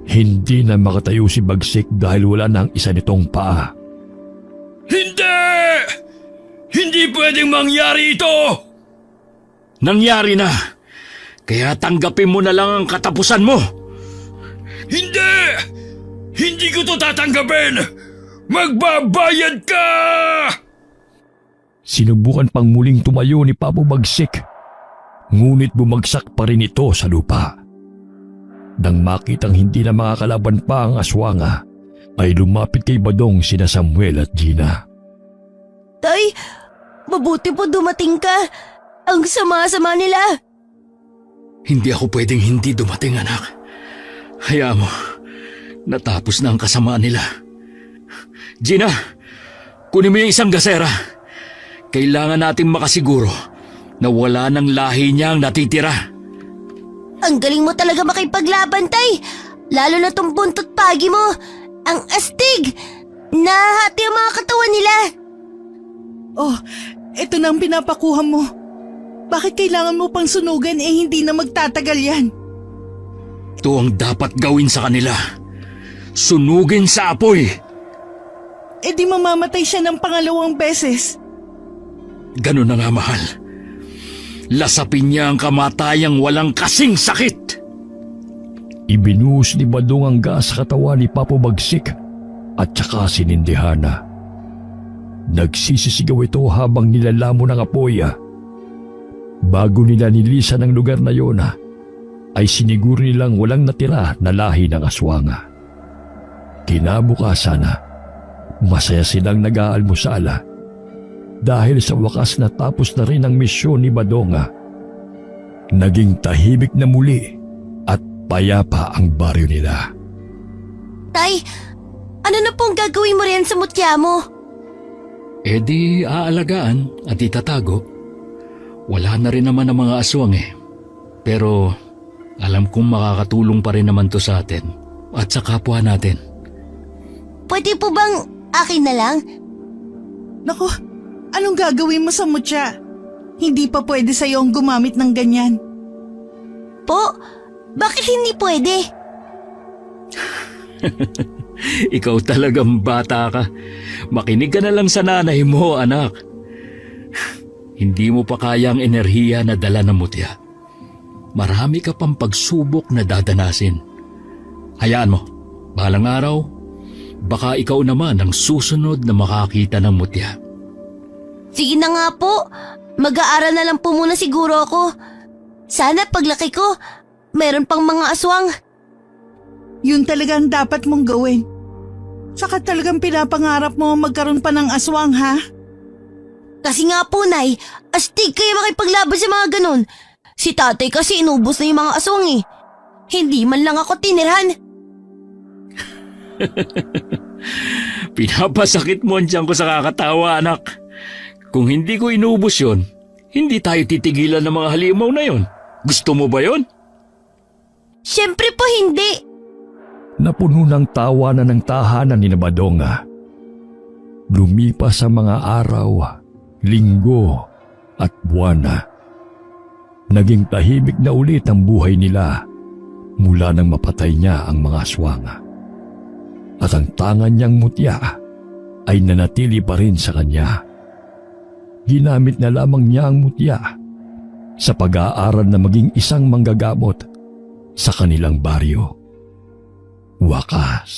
Hindi na makatayo si Bagsik dahil wala na ang isa nitong paa. Hindi! Hindi pwedeng mangyari ito! Nangyari na! Kaya tanggapin mo na lang ang katapusan mo! Hindi! Hindi ko to tatanggapin! Magbabayad ka! Sinubukan pang muling tumayo ni Papo Bagsik, ngunit bumagsak pa rin ito sa lupa. Nang makitang hindi na makakalaban pa ang aswanga, ay lumapit kay Badong sina Samuel at Gina. Tay, mabuti po dumating ka. Ang sama-sama nila. Hindi ako pwedeng hindi dumating, anak. Hayaan mo, natapos na ang kasamaan nila. Gina, kunin mo yung isang gasera. Kailangan nating makasiguro na wala ng lahi niya ang natitira. Ang galing mo talaga makipaglaban, Tay. Lalo na tong buntot pagi mo. Ang astig. Nahati ang mga katawan nila. Oh, ito na ang pinapakuha mo. Bakit kailangan mo pang sunugan hindi na magtatagal yan? Ito ang dapat gawin sa kanila. Sunugin sa apoy. Di mamamatay siya ng pangalawang beses. Ganun na nga, mahal. Lasapin niya ang kamatayang walang kasing sakit. Ibinuhos ni Badong ang gas sa katawan ni Papo Bagsik at saka sinindihana. Nagsisisigaw ito habang nilalamon ng apoy. Bago nila nilisan ang lugar na yon, ay siniguro nilang walang natira na lahi ng aswanga. Kinabukasan, masaya silang nag-aalmusala dahil sa wakas natapos na rin ang misyon ni Badong. Naging tahimik na muli at payapa ang baryo nila. Tay, ano na pong gagawin mo rin sa mutya mo? Di aalagaan at itatago. Wala na rin naman ang mga aswang eh. Pero alam kong makakatulong pa rin naman to sa atin at sa kapwa natin. Pwede po bang akin na lang? Naku, anong gagawin mo sa mutya? Hindi pa pwede sa'yo ang gumamit ng ganyan. Po, bakit hindi pwede? Ikaw talagang bata ka. Makinig ka na lang sa nanay mo, anak. Hindi mo pa kaya ang enerhiya na dala ng mutya. Marami ka pang pagsubok na dadanasin. Hayaan mo, balang araw, baka ikaw naman ang susunod na makakita ng mutya. Sige na nga po, mag-aaral na lang po muna siguro ako. Sana paglaki ko, meron pang mga aswang. Yun talagang dapat mong gawin. Saka talagang pinapangarap mo magkaroon pa ng aswang, ha? Kasi nga po, Nay, astig kayo makipaglaban sa mga ganun. Si tatay kasi inubos na yung mga aswang eh. Hindi man lang ako tinirhan. Pinapasakit mo ang tiyan ko sa kakatawa, anak. Kung hindi ko inubos yon, hindi tayo titigilan ng mga halimaw na yon. Gusto mo ba yon? Siyempre po hindi. Napuno ng tawa na ng tahanan ni Badonga. Lumipas ang mga araw, linggo at buwan na. Naging tahimik na ulit ang buhay nila mula nang mapatay niya ang mga aswang. At ang tangan niyang mutya ay nanatili pa rin sa kanya. Ginamit na lamang niya ang mutya sa pag-aaral na maging isang manggagamot sa kanilang baryo. Wakas.